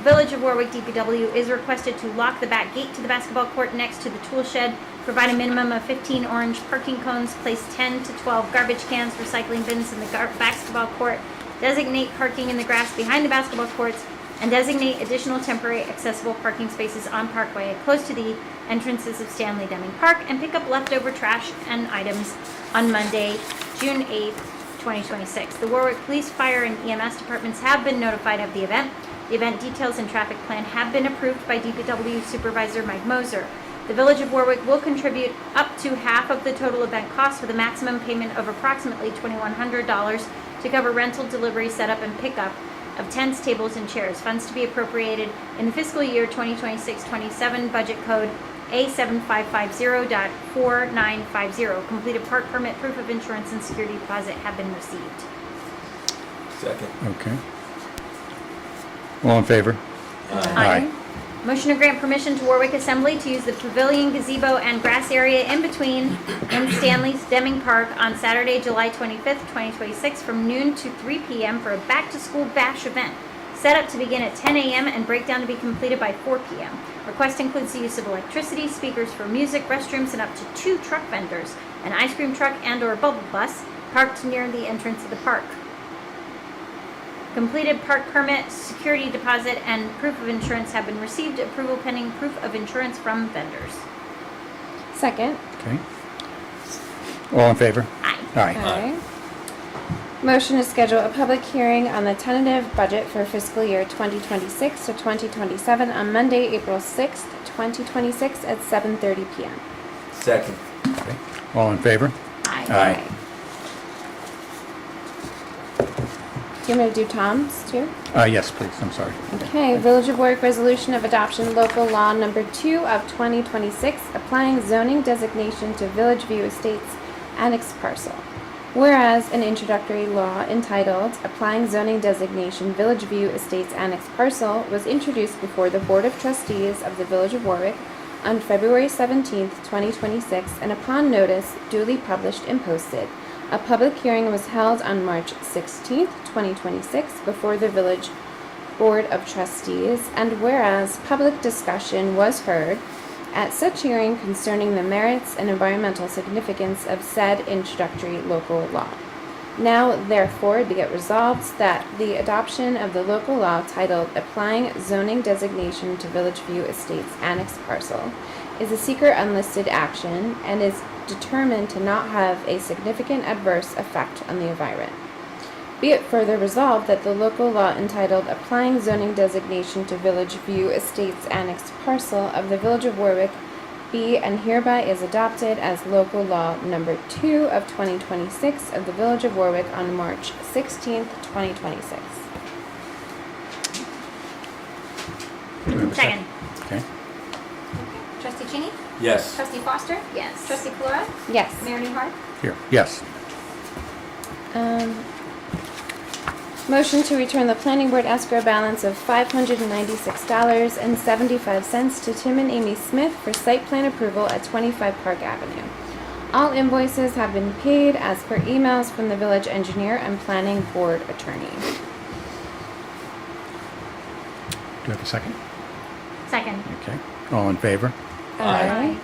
Village of Warwick DPW is requested to lock the back gate to the basketball court next to the tool shed, provide a minimum of 15 orange parking cones, place 10 to 12 garbage cans, recycling bins in the basketball court, designate parking in the grass behind the basketball courts, and designate additional temporary accessible parking spaces on Parkway close to the entrances of Stanley Deming Park, and pick up leftover trash and items on Monday, June 8th, 2026. The Warwick Police, Fire, and EMS departments have been notified of the event. The event details and traffic plan have been approved by DPW Supervisor Mike Moser. The Village of Warwick will contribute up to half of the total event cost, with a maximum payment of approximately $2,100 to cover rental, delivery, setup, and pickup of tents, tables, and chairs. Funds to be appropriated in the fiscal year 2026-27 budget code A7550.4950. Completed park permit, proof of insurance, and security deposit have been received. Second. Okay. All in favor? Aye. Motion to grant permission to Warwick Assembly to use the pavilion, gazebo, and grass area in between in Stanley's Deming Park on Saturday, July 25th, 2026 from noon to 3 p.m. for a back-to-school bash event. Set up to begin at 10 a.m. and breakdown to be completed by 4 p.m. Request includes the use of electricity, speakers for music, restrooms, and up to 2 truck vendors, an ice cream truck and/or bubble bus parked near the entrance of the park. Completed park permit, security deposit, and proof of insurance have been received. Approval pending proof of insurance from vendors. Second. Okay. All in favor? Aye. Aye. Aye. Motion to schedule a public hearing on the tentative budget for fiscal year 2026 to 2027 on Monday, April 6th, 2026 at 7:30 p.m. Second. Okay. All in favor? Aye. Aye. Do you want me to do Tom's too? Yes, please, I'm sorry. Okay, Village of Warwick Resolution of Adoption Local Law Number 2 of 2026, applying zoning designation to Village View Estates Annex Parcel. Whereas an introductory law entitled Applying Zoning Designation Village View Estates Annex Parcel was introduced before the Board of Trustees of the Village of Warwick on February 17th, 2026, and upon notice duly published and posted, a public hearing was held on March 16th, 2026 before the Village Board of Trustees, and whereas public discussion was heard at such hearing concerning the merits and environmental significance of said introductory local law. Now, therefore, be it resolved that the adoption of the local law titled Applying Zoning Designation to Village View Estates Annex Parcel is a secret unlisted action and is determined to not have a significant adverse effect on the environment. Be it further resolved that the local law entitled Applying Zoning Designation to Village View Estates Annex Parcel of the Village of Warwick be and hereby is adopted as local law number 2 of 2026 of the Village of Warwick on March 16th, 2026. Do we have a Second. Okay. Trustee Cheney? Yes. Trustee Foster? Yes. Trustee Flora? Yes. Mayor Newhart? Here, yes. Motion to return the planning board escrow balance of $596.75 to Tim and Amy Smith for site plan approval at 25 Park Avenue. All invoices have been paid as per emails from the village engineer and planning board attorney. Do we have a second? Second. Okay. All in favor? Aye.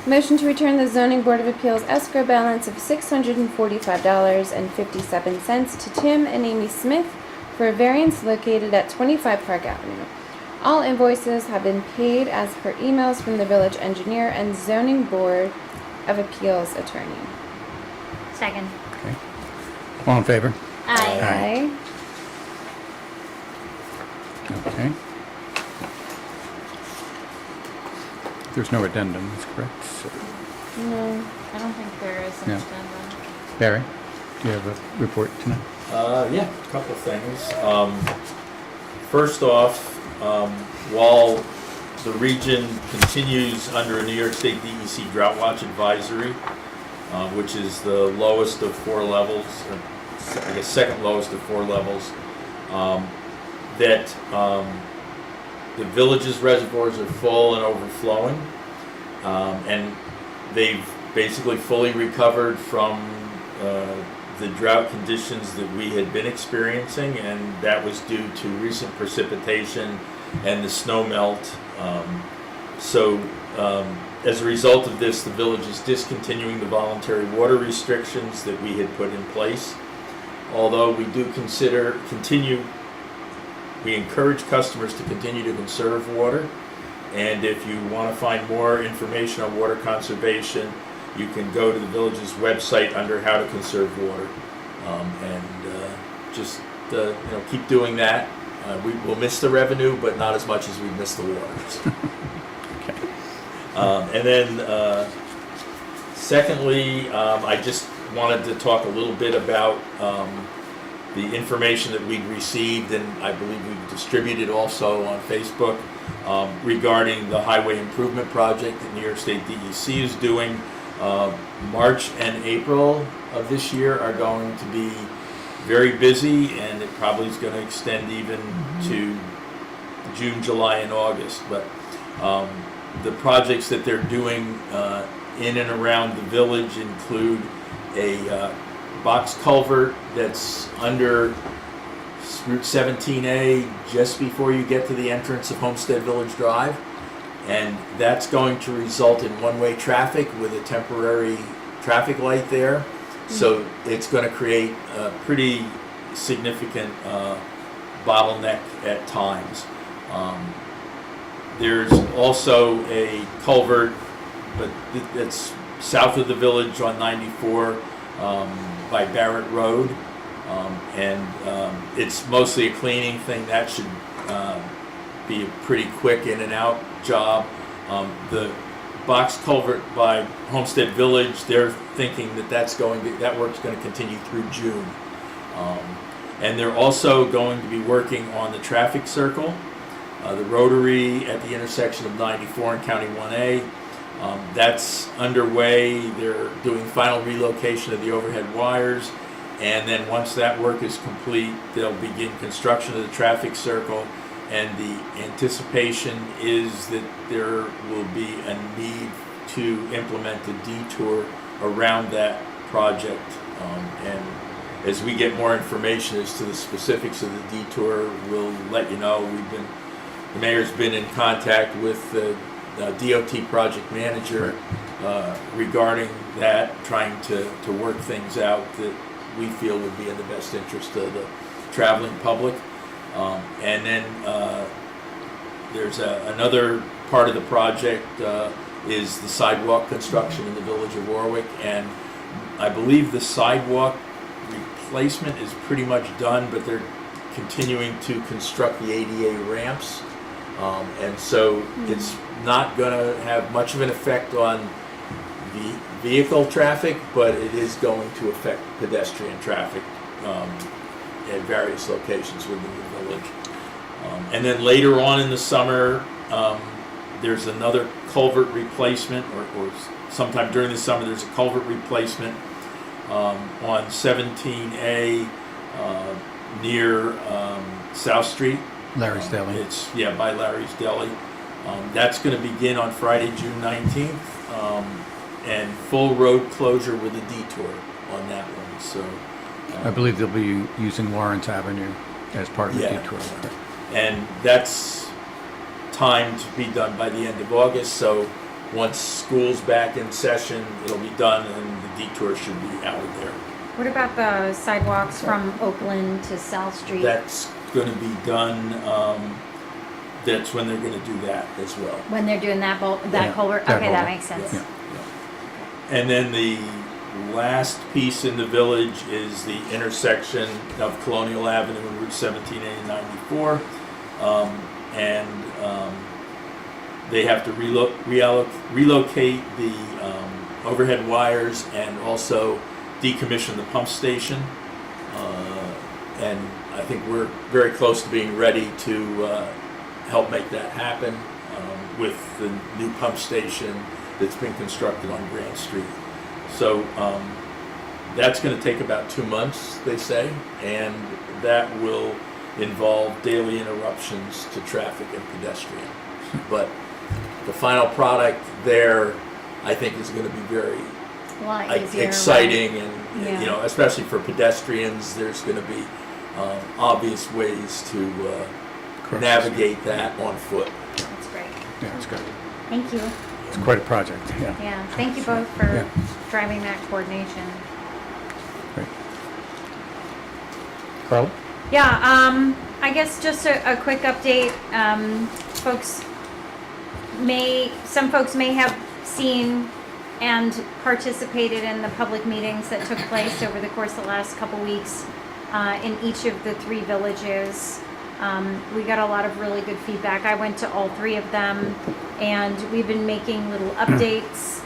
Motion to return the zoning board of appeals escrow balance of $645.57 to Tim and Amy Smith for a variance located at 25 Park Avenue. All invoices have been paid as per emails from the village engineer and zoning board of appeals attorney. Second. Okay. All in favor? Aye. Okay. There's no addendums, correct? So, No. I don't think there is an Yeah. addendum. Barry, do you have a report tonight? Yeah, a couple things. First off, while the region continues under a New York State DEC Drought Watch Advisory, which is the lowest of 4 levels, or I guess second lowest of 4 levels, that the village's reservoirs are full and overflowing, and they've basically fully recovered from the drought conditions that we had been experiencing, and that was due to recent precipitation and the snow melt. As a result of this, the village is discontinuing the voluntary water restrictions that we had put in place. Although we do continue we encourage customers to continue to conserve water. And if you want to find more information on water conservation, you can go to the village's website under how to conserve water. Just keep doing that. We will miss the revenue, but not as much as we miss the water. And then secondly, I just wanted to talk a little bit about the information that we received, and I believe we distributed also on Facebook, regarding the highway improvement project that New York State DEC is doing. March and April of this year are going to be very busy, and it probably is going to extend even to June, July, and August. But the projects that they're doing in and around the village include a box culvert that's under Route 17A just before you get to the entrance of Homestead Village Drive. And that's going to result in one-way traffic with a temporary traffic light there. So it's going to create a pretty significant bottleneck at times. There's also a culvert, but it's south of the village on 94 by Barrett Road. It's mostly a cleaning thing. That should be a pretty quick in and out job. The box culvert by Homestead Village, they're thinking that that work's going to continue through June. And they're also going to be working on the traffic circle, the rotary at the intersection of 94 and County 1A. That's underway. They're doing final relocation of the overhead wires. And then once that work is complete, they'll begin construction of the traffic circle. And the anticipation is that there will be a need to implement a detour around that project. And as we get more information as to the specifics of the detour, we'll let you know. The mayor's been in contact with the DOT project manager regarding that, trying to work things out that we feel would be in the best interest of the traveling public. And then there's another part of the project is the sidewalk construction in the village of Warwick, and I believe the sidewalk replacement is pretty much done, but they're continuing to construct the ADA ramps, and so it's not going to have much of an effect on the vehicle traffic, but it is going to affect pedestrian traffic at various locations within the village. And then later on in the summer, there's another culvert replacement, or sometime during the summer, there's a culvert replacement on 17A near South Street. Larry's Deli. It's, by Larry's Deli. That's going to begin on Friday, June 19th, and full road closure with a detour on that one. So I believe they'll be using Lawrence Avenue as part of the detour. And that's timed to be done by the end of August. So once school's back in session, it'll be done, and the detour should be out of there. What about the sidewalks from Oakland to South Street? That's going to be done. That's when they're going to do that as well. When they're doing that culvert? that Okay, that culvert. makes sense. Yeah. And then the last piece in the village is the intersection of Colonial Avenue and Route 17A and 94. They have to relocate the overhead wires and also decommission the pump station. And I think we're very close to being ready to help make that happen with the new pump station that's been constructed on Grand Street. So that's going to take about 2 months, they say, and that will involve daily interruptions to traffic and pedestrian. But the final product there, I think, is going to be very A lot easier. exciting, and Yeah. especially for pedestrians, there's going to be obvious ways to Correct. navigate that on foot. That's great. Yeah, it's good. Thank you. It's quite a project, yeah. Yeah, thank you both for Yeah. driving that coordination. Great. Carla? Yeah, I guess just a quick update. Some folks may have seen and participated in the public meetings that took place over the course of the last couple weeks in each of the 3 villages. We got a lot of really good feedback. I went to all 3 of them, and we've been making little updates,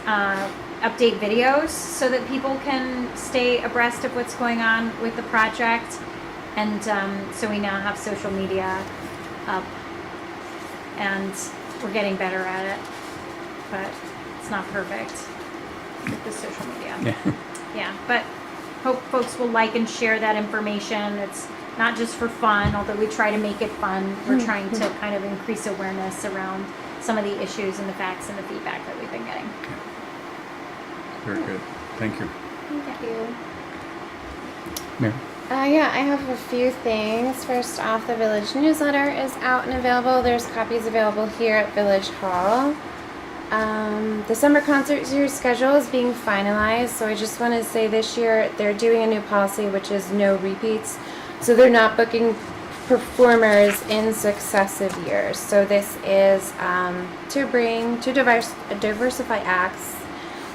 update videos so that people can stay abreast of what's going on with the project. And so we now have social media up, and we're getting better at it, but it's not perfect with the social media. Yeah. Yeah, but hope folks will like and share that information. It's not just for fun, although we try to make it fun. We're trying to kind of increase awareness around some of the issues and the facts and the feedback that we've been getting. Very good. Thank you. Thank you. Mary? Yeah, I have a few things. First off, the village newsletter is out and available. There's copies available here at Village Hall. The summer concert series schedule is being finalized, so I just want to say this year they're doing a new policy, which is no repeats. So they're not booking performers in successive years. So this is to diversify acts,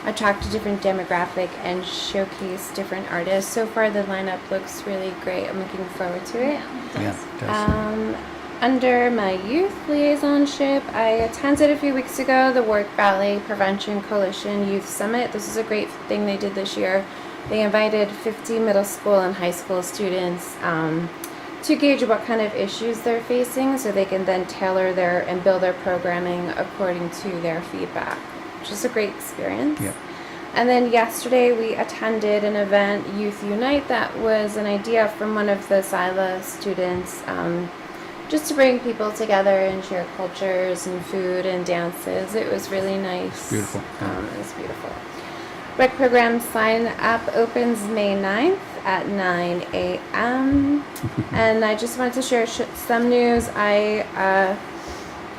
attract a different demographic, and showcase different artists. So far the lineup looks really great. I'm looking forward to it. Yeah, it does. Under my youth liaisonship, I attended a few weeks ago the Warwick Valley Prevention Coalition Youth Summit. This is a great thing they did this year. They invited 50 middle school and high school students to gauge what kind of issues they're facing, so they can then tailor and build their programming according to their feedback, which is a great experience. Yeah. And then yesterday we attended an event, Youth Unite, that was an idea from one of the SILA students, just to bring people together and share cultures and food and dances. It was really nice. Beautiful. It was beautiful. Rec program sign up opens May 9th at 9 a.m. And I just wanted to share some news. I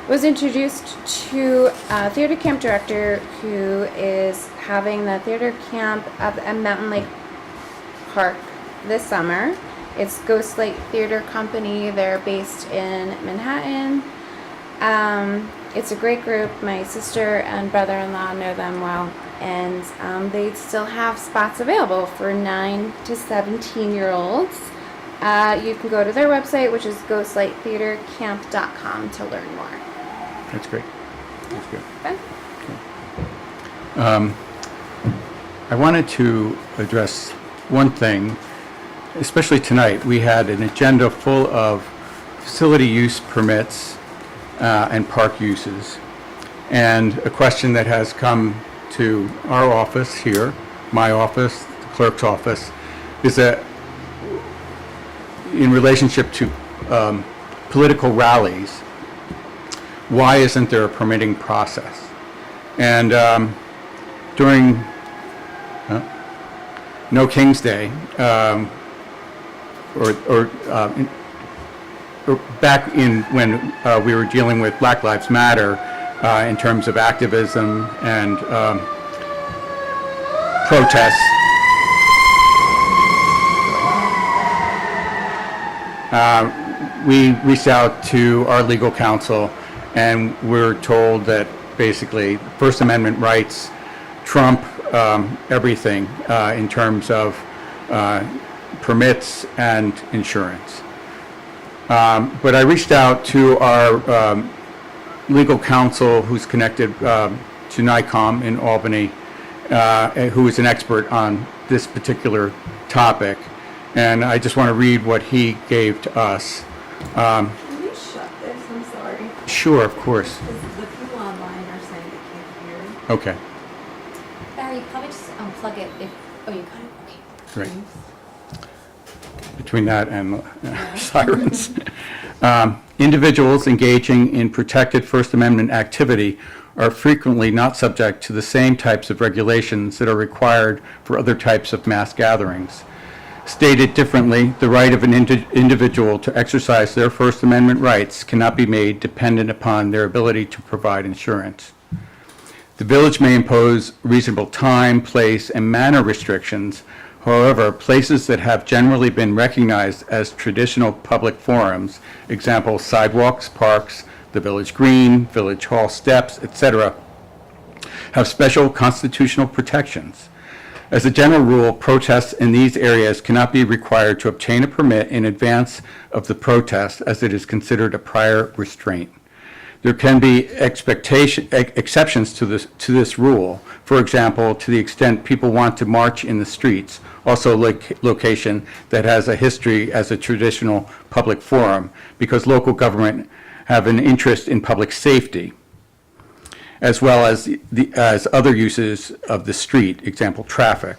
was introduced to a theater camp director who is having the theater camp up at Mountain Lake Park this summer. It's Ghost Light Theater Company. They're based in Manhattan. It's a great group. My sister and brother-in-law know them well, and they still have spots available for 9 to 17-year-olds. You can go to their website, which is ghostlighttheatercamp.com, to learn more. That's great. That's good. Okay. I wanted to address one thing, especially tonight. We had an agenda full of facility use permits and park uses. And a question that has come to our office here, my office, the clerk's office, is that in relationship to political rallies, why isn't there a permitting process? And during No King's Day, or back in when we were dealing with Black Lives Matter in terms of activism and protests, we reached out to our legal counsel, and we're told that basically First Amendment rights trump everything in terms of permits and insurance. But I reached out to our legal counsel who's connected to NICOM in Albany, who is an expert on this particular topic. And I just want to read what he gave to us. Can you shut this? I'm sorry. Sure, of course. Because the people online are saying they can't hear. Okay, Barry, you probably just unplug it if, oh, you got it? Okay. great. Between that and sirens. Individuals engaging in protected First Amendment activity are frequently not subject to the same types of regulations that are required for other types of mass gatherings. Stated differently, the right of an individual to exercise their First Amendment rights cannot be made dependent upon their ability to provide insurance. The village may impose reasonable time, place, and manner restrictions. However, places that have generally been recognized as traditional public forums, example sidewalks, parks, the village green, village hall steps, etc., have special constitutional protections. As a general rule, protests in these areas cannot be required to obtain a permit in advance of the protest, as it is considered a prior restraint. There can be exceptions to this rule. For example, to the extent people want to march in the streets, also location that has a history as a traditional public forum, because local government have an interest in public safety, as well as other uses of the street, example, traffic.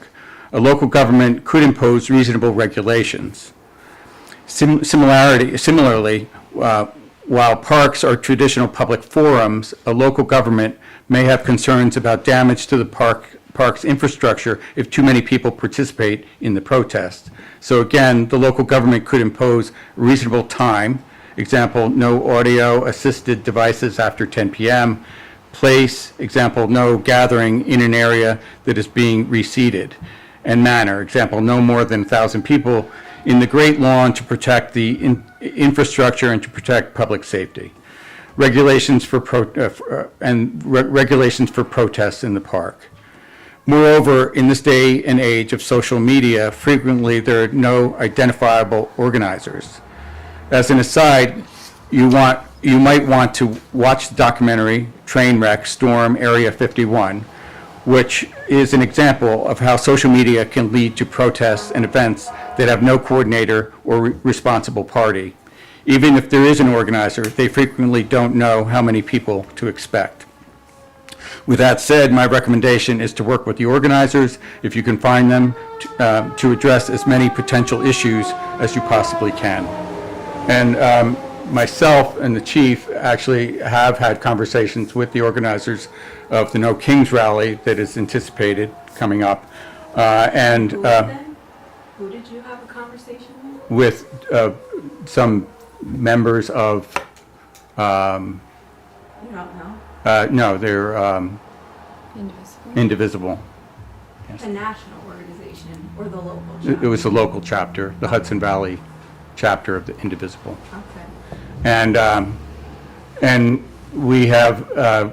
A local government could impose reasonable regulations. Similarly, while parks are traditional public forums, a local government may have concerns about damage to the park's infrastructure if too many people participate in the protest. So again, the local government could impose reasonable time, example, no audio-assisted devices after 10 p.m., place, example, no gathering in an area that is being reseeded, and manner, example, no more than 1,000 people in the Great Lawn to protect the infrastructure and to protect public safety. Regulations for regulations for protests in the park. Moreover, in this day and age of social media, frequently there are no identifiable organizers. As an aside, you might want to watch the documentary Trainwreck Storm Area 51, which is an example of how social media can lead to protests and events that have no coordinator or responsible party. Even if there is an organizer, they frequently don't know how many people to expect. With that said, my recommendation is to work with the organizers, if you can find them, to address as many potential issues as you possibly can. And myself and the chief actually have had conversations with the organizers of the No Kings rally that is anticipated coming up. Who did you have a conversation with? With some members of, You don't know. no, they're indivisible. The national organization or the local It chapter? was the local chapter, the Hudson Valley chapter of the Indivisible. Okay. And we have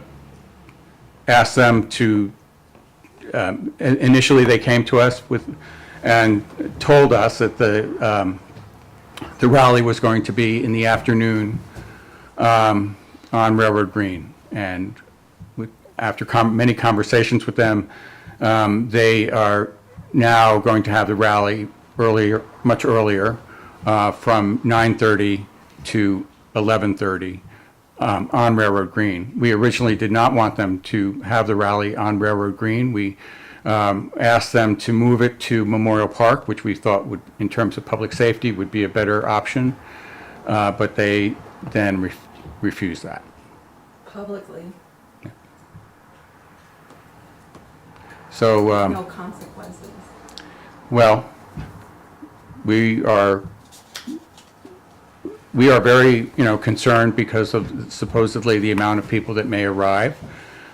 asked them to, initially they came to us with, and told us that the rally was going to be in the afternoon on Railroad Green. And after many conversations with them, they are now going to have the rally earlier, much earlier, from 9:30 to 11:30 on Railroad Green. We originally did not want them to have the rally on Railroad Green. We asked them to move it to Memorial Park, which we thought would, in terms of public safety, would be a better option, but they then refused that. Publicly, So, no consequences. well, we are very, concerned because of supposedly the amount of people that may arrive.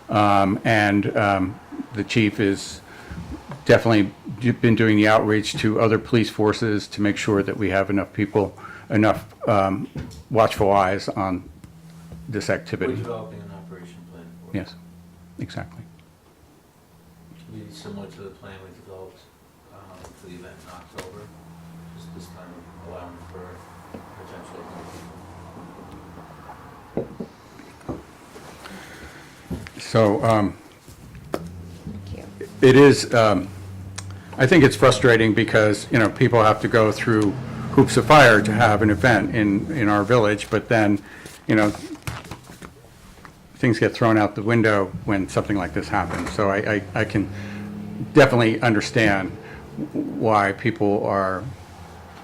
The chief is definitely been doing the outreach to other police forces to make sure that we have enough people, enough watchful eyes on this We're activity. developing an operation plan for it. Yes, exactly. Which will be similar to the plan we developed for the event in October, just this time allowing for potentially more people. So, it is, I think it's frustrating because, people have to go through hoops of fire to have an event in our village, but then, things get thrown out the window when something like this happens. So I can definitely understand why people are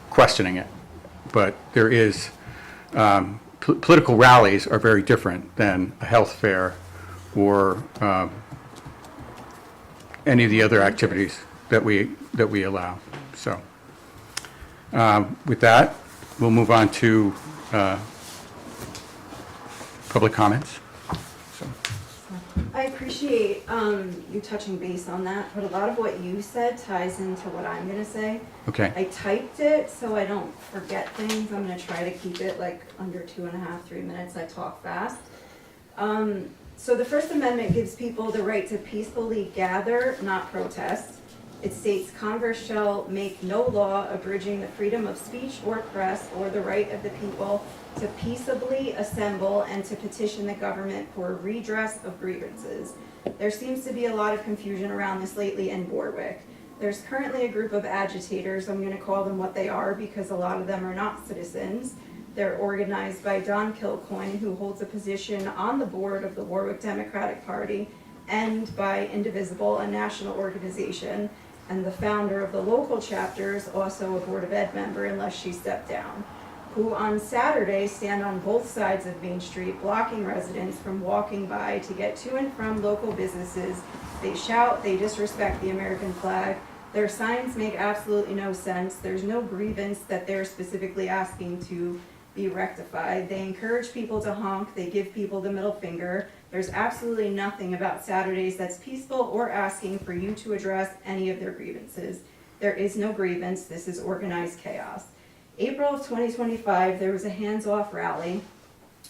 questioning it. But there is, political rallies are very different than a health fair or any of the other activities that we allow. So with that, we'll move on to public comments. I appreciate appreciate you touching base on that, but a lot of what you said ties into what I'm gonna say. Okay. I typed it so I don't forget things. I'm gonna try to keep it like under 2.5, 3 minutes. I talk fast. So the First Amendment gives people the right to peacefully gather, not protest. It states Congress shall make no law abridging the freedom of speech or press or the right of the people to peaceably assemble and to petition the government for redress of grievances. There seems to be a lot of confusion around this lately in Warwick. There's currently a group of agitators, I'm gonna call them what they are because a lot of them are not citizens. They're organized by Don Kilcoyne, who holds a position on the board of the Warwick Democratic Party, and by Indivisible, a national organization, and the founder of the local chapter is also a Board of Ed member unless she stepped down, who on Saturday stand on both sides of Main Street, blocking residents from walking by to get to and from local businesses. They shout, they disrespect the American flag. Their signs make absolutely no sense. There's no grievance that they're specifically asking to be rectified. They encourage people to honk, they give people the middle finger. There's absolutely nothing about Saturdays that's peaceful or asking for you to address any of their grievances. There is no grievance, this is organized chaos. April of 2025, there was a hands-off rally,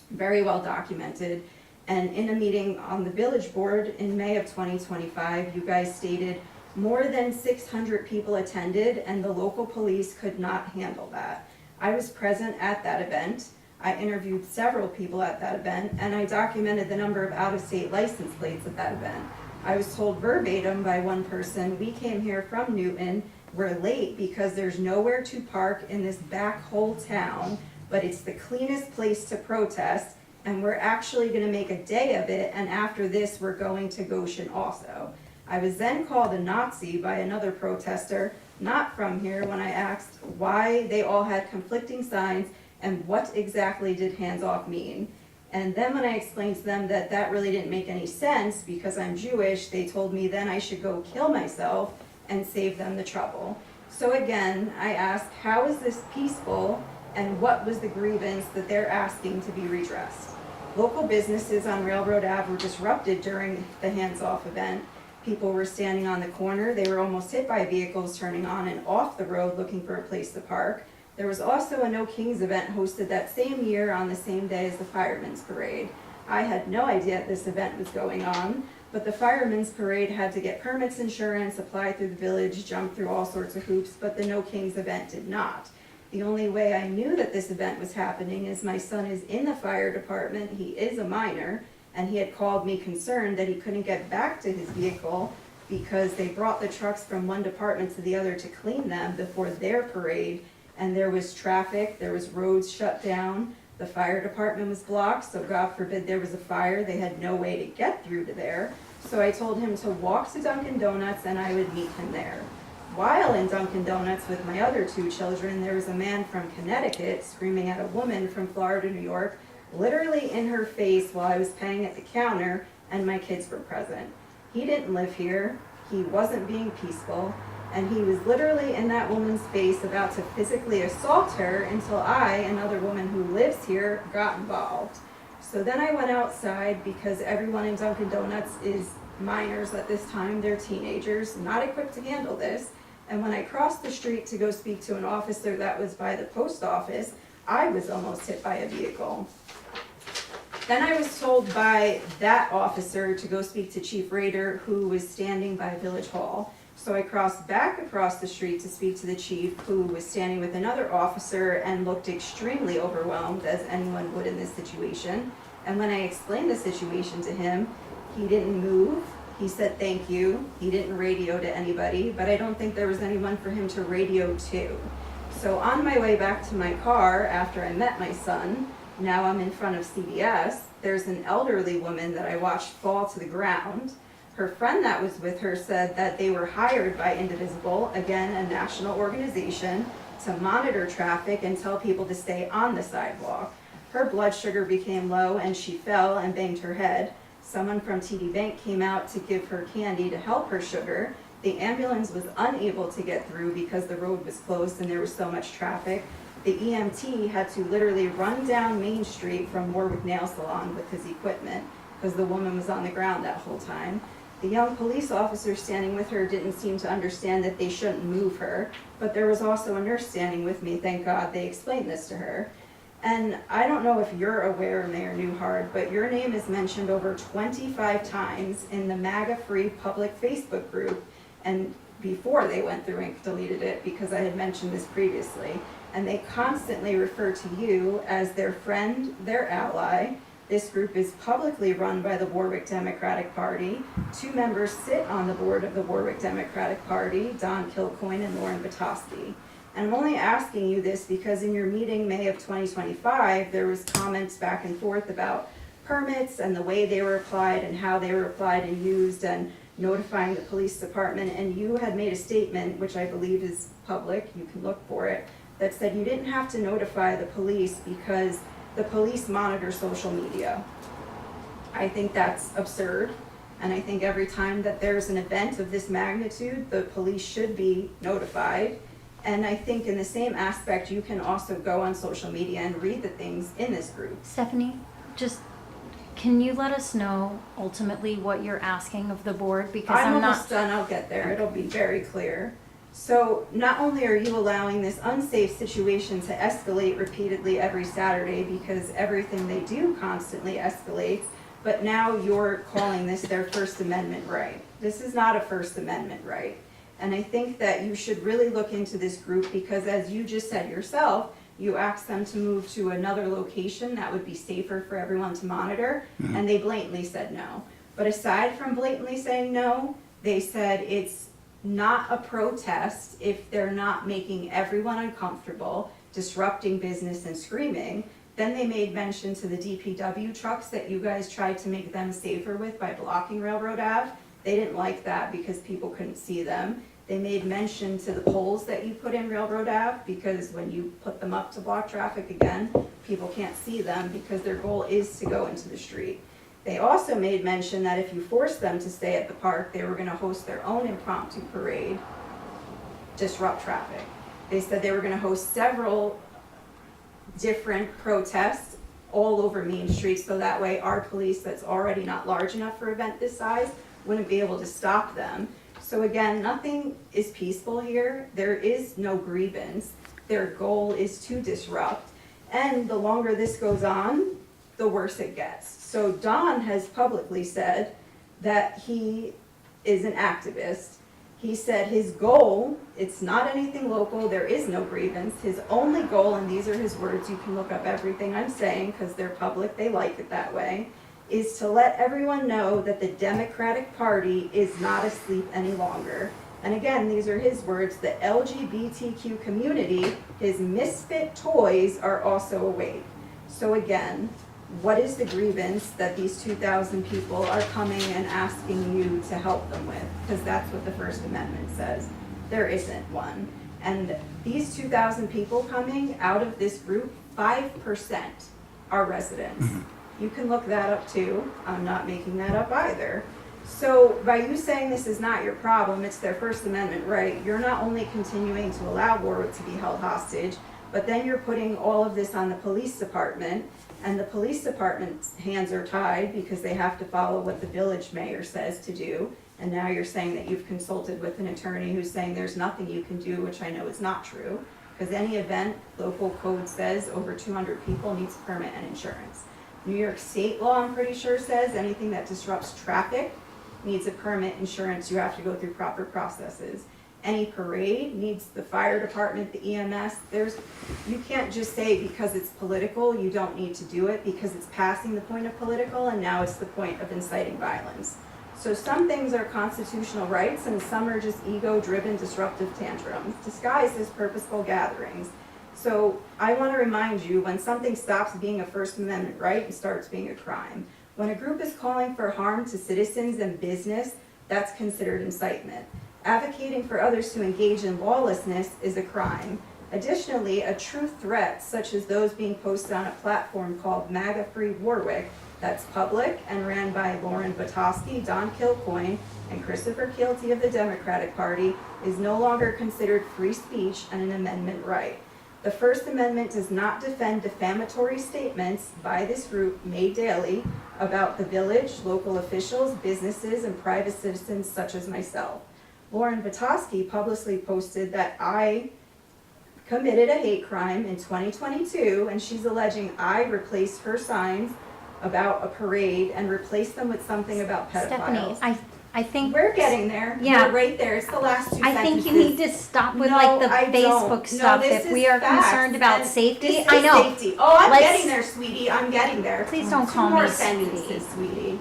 very well documented, and in a meeting on the village board in May of 2025, you guys stated more than 600 people attended and the local police could not handle that. I was present at that event. I interviewed several people at that event, and I documented the number of out-of-state license plates at that event. I was told verbatim by one person, we came here from Newton, we're late because there's nowhere to park in this back whole town, but it's the cleanest place to protest, and we're actually gonna make a day of it, and after this, we're going to Goshen also. I was then called a Nazi by another protester, not from here, when I asked why they all had conflicting signs and what exactly did hands off mean. And then when I explained to them that that really didn't make any sense because I'm Jewish, they told me then I should go kill myself and save them the trouble. So again, I asked, how is this peaceful and what was the grievance that they're asking to be redressed? Local businesses on Railroad Ave were disrupted during the hands-off event. People were standing on the corner. They were almost hit by vehicles turning on and off the road looking for a place to park. There was also a No Kings event hosted that same year on the same day as the Firemen's Parade. I had no idea this event was going on, but the Firemen's Parade had to get permits, insurance, apply through the village, jump through all sorts of hoops, but the No Kings event did not. The only way I knew that this event was happening is my son is in the fire department. He is a minor. And he had called me concerned that he couldn't get back to his vehicle because they brought the trucks from one department to the other to clean them before their parade, and there was traffic, there was roads shut down, the fire department was blocked, so God forbid there was a fire, they had no way to get through to there. So I told him to walk to Dunkin' Donuts and I would meet him there. While in Dunkin' Donuts with my other 2 children, there was a man from Connecticut screaming at a woman from Florida, New York, literally in her face while I was paying at the counter and my kids were present. He didn't live here, he wasn't being peaceful, and he was literally in that woman's face about to physically assault her until I, another woman who lives here, got involved. So then I went outside because everyone in Dunkin' Donuts is minors at this time, they're teenagers, not equipped to handle this. And when I crossed the street to go speak to an officer that was by the post office, I was almost hit by a vehicle. Then I was told by that officer to go speak to Chief Rader, who was standing by Village Hall. So I crossed back across the street to speak to the chief, who was standing with another officer and looked extremely overwhelmed, as anyone would in this situation. And when I explained the situation to him, he didn't move. He said thank you. He didn't radio to anybody, but I don't think there was anyone for him to radio to. So on my way back to my car after I met my son, now I'm in front of CVS, there's an elderly woman that I watched fall to the ground. Her friend that was with her said that they were hired by Indivisible, again a national organization, to monitor traffic and tell people to stay on the sidewalk. Her blood sugar became low and she fell and banged her head. Someone from TD Bank came out to give her candy to help her sugar. The ambulance was unable to get through because the road was closed and there was so much traffic. The EMT had to literally run down Main Street from Warwick Nail Salon with his equipment. because the woman was on the ground that whole time. The young police officer standing with her didn't seem to understand that they shouldn't move her, but there was also a nurse standing with me, thank God they explained this to her. And I don't know if you're aware, Mayor Newhart, but your name is mentioned over 25 times in the MAGA Free public Facebook group, and before they went through and deleted it, because I had mentioned this previously. And they constantly refer to you as their friend, their ally. This group is publicly run by the Warwick Democratic Party. 2 members sit on the board of the Warwick Democratic Party, Don Kilcoyne and Lauren Batoski. And I'm only asking you this because in your meeting May of 2025, there was comments back and forth about permits and the way they were applied and how they were applied and used and notifying the police department. And you had made a statement, which I believe is public, you can look for it, that said you didn't have to notify the police because the police monitor social media. I think that's absurd, and I think every time that there's an event of this magnitude, the police should be notified. And I think in the same aspect, you can also go on social media and read the things in this group. Stephanie, just, can you let us know ultimately what you're asking of the board? Because I'm I'm not. almost done, I'll get there, it'll be very clear. So not only are you allowing this unsafe situation to escalate repeatedly every Saturday because everything they do constantly escalates, but now you're calling this their First Amendment right. This is not a First Amendment right. And I think that you should really look into this group because as you just said yourself, you asked them to move to another location that would be safer for everyone to monitor, and they blatantly said no. But aside from blatantly saying no, they said it's not a protest if they're not making everyone uncomfortable, disrupting business and screaming. Then they made mention to the DPW trucks that you guys tried to make them safer with by blocking Railroad Ave. They didn't like that because people couldn't see them. They made mention to the poles that you put in Railroad Ave because when you put them up to block traffic again, people can't see them because their goal is to go into the street. They also made mention that if you forced them to stay at the park, they were gonna host their own impromptu parade, disrupt traffic. They said they were gonna host several different protests all over Main Street, so that way our police, that's already not large enough for an event this size, wouldn't be able to stop them. So again, nothing is peaceful here. There is no grievance. Their goal is to disrupt. And the longer this goes on, the worse it gets. So Don has publicly said that he is an activist. He said his goal, it's not anything local, there is no grievance. His only goal, and these are his words, you can look up everything I'm saying because they're public, they like it that way, is to let everyone know that the Democratic Party is not asleep any longer. And again, these are his words, the LGBTQ community, his misfit toys are also awake. So again, what is the grievance that these 2,000 people are coming and asking you to help them with? Because that's what the First Amendment says. There isn't one. And these 2,000 people coming out of this group, 5% are residents. You can look that up too. I'm not making that up either. So by you saying this is not your problem, it's their First Amendment right, you're not only continuing to allow Warwick to be held hostage, but then you're putting all of this on the police department, and the police department's hands are tied because they have to follow what the village mayor says to do. And now you're saying that you've consulted with an attorney who's saying there's nothing you can do, which I know is not true. Because any event, local code says over 200 people needs a permit and insurance. New York State law, I'm pretty sure, says anything that disrupts traffic needs a permit, insurance, you have to go through proper processes. Any parade needs the fire department, the EMS. You can't just say because it's political, you don't need to do it because it's passing the point of political and now it's the point of inciting violence. So some things are constitutional rights and some are just ego-driven disruptive tantrums, disguised as purposeful gatherings. So I want to remind you, when something stops being a First Amendment right and starts being a crime, when a group is calling for harm to citizens and business, that's considered incitement. Advocating for others to engage in lawlessness is a crime. Additionally, a true threat, such as those being posted on a platform called MAGA Free Warwick, that's public and ran by Lauren Batoski, Don Kilcoyne, and Christopher Keelty of the Democratic Party, is no longer considered free speech and an amendment right. The First Amendment does not defend defamatory statements by this group made daily about the village, local officials, businesses, and private citizens such as myself. Lauren Vitosky publicly posted that I committed a hate crime in 2022, and she's alleging I replaced her signs about a parade and replaced them with something about pedophiles. Stephanie, I think. We're getting there. Yeah. We're right there. It's the last two I sentences. think you need to stop with No, like the I don't. Facebook No, stuff. this If we is are facts, concerned about and safety, this I is know. safety. Oh, I'm Let's- getting there, sweetie. I'm getting there. Please don't Two call more me sentences, sweetie. sweetie.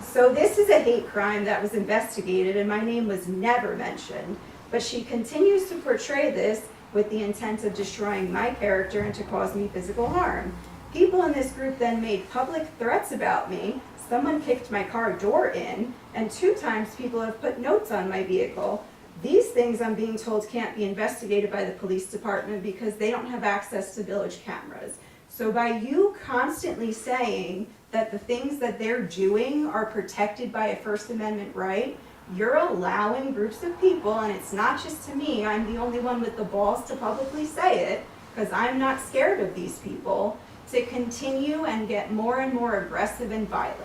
So this is a hate crime that was investigated, and my name was never mentioned. But she continues to portray this with the intent of destroying my character and to cause me physical harm. People in this group then made public threats about me. Someone kicked my car door in, and 2 times people have put notes on my vehicle. These things, I'm being told, can't be investigated by the police department because they don't have access to village cameras. So by you constantly saying that the things that they're doing are protected by a First Amendment right, you're allowing groups of people, and it's not just to me, I'm the only one with the balls to publicly say it, because I'm not scared of these people, to continue and get more and more aggressive and violent.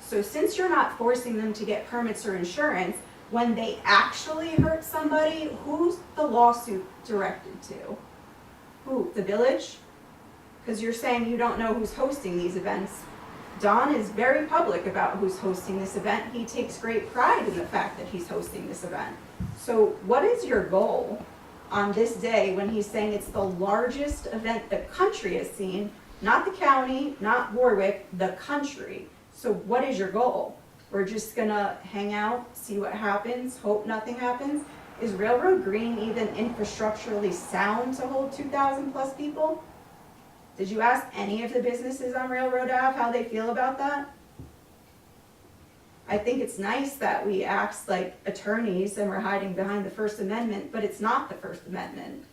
So since you're not forcing them to get permits or insurance, when they actually hurt somebody, who's the lawsuit directed to? Who, the village? Because you're saying you don't know who's hosting these events. Don is very public about who's hosting this event. He takes great pride in the fact that he's hosting this event. So what is your goal on this day when he's saying it's the largest event the country has seen, not the county, not Warwick, the country? So what is your goal? We're just gonna hang out, see what happens, hope nothing happens? Is Railroad Green even infrastructurally sound to hold 2,000 plus people? Did you ask any of the businesses on Railroad Ave how they feel about that? I think it's nice that we act like attorneys and we're hiding behind the First Amendment, but it's not the First Amendment.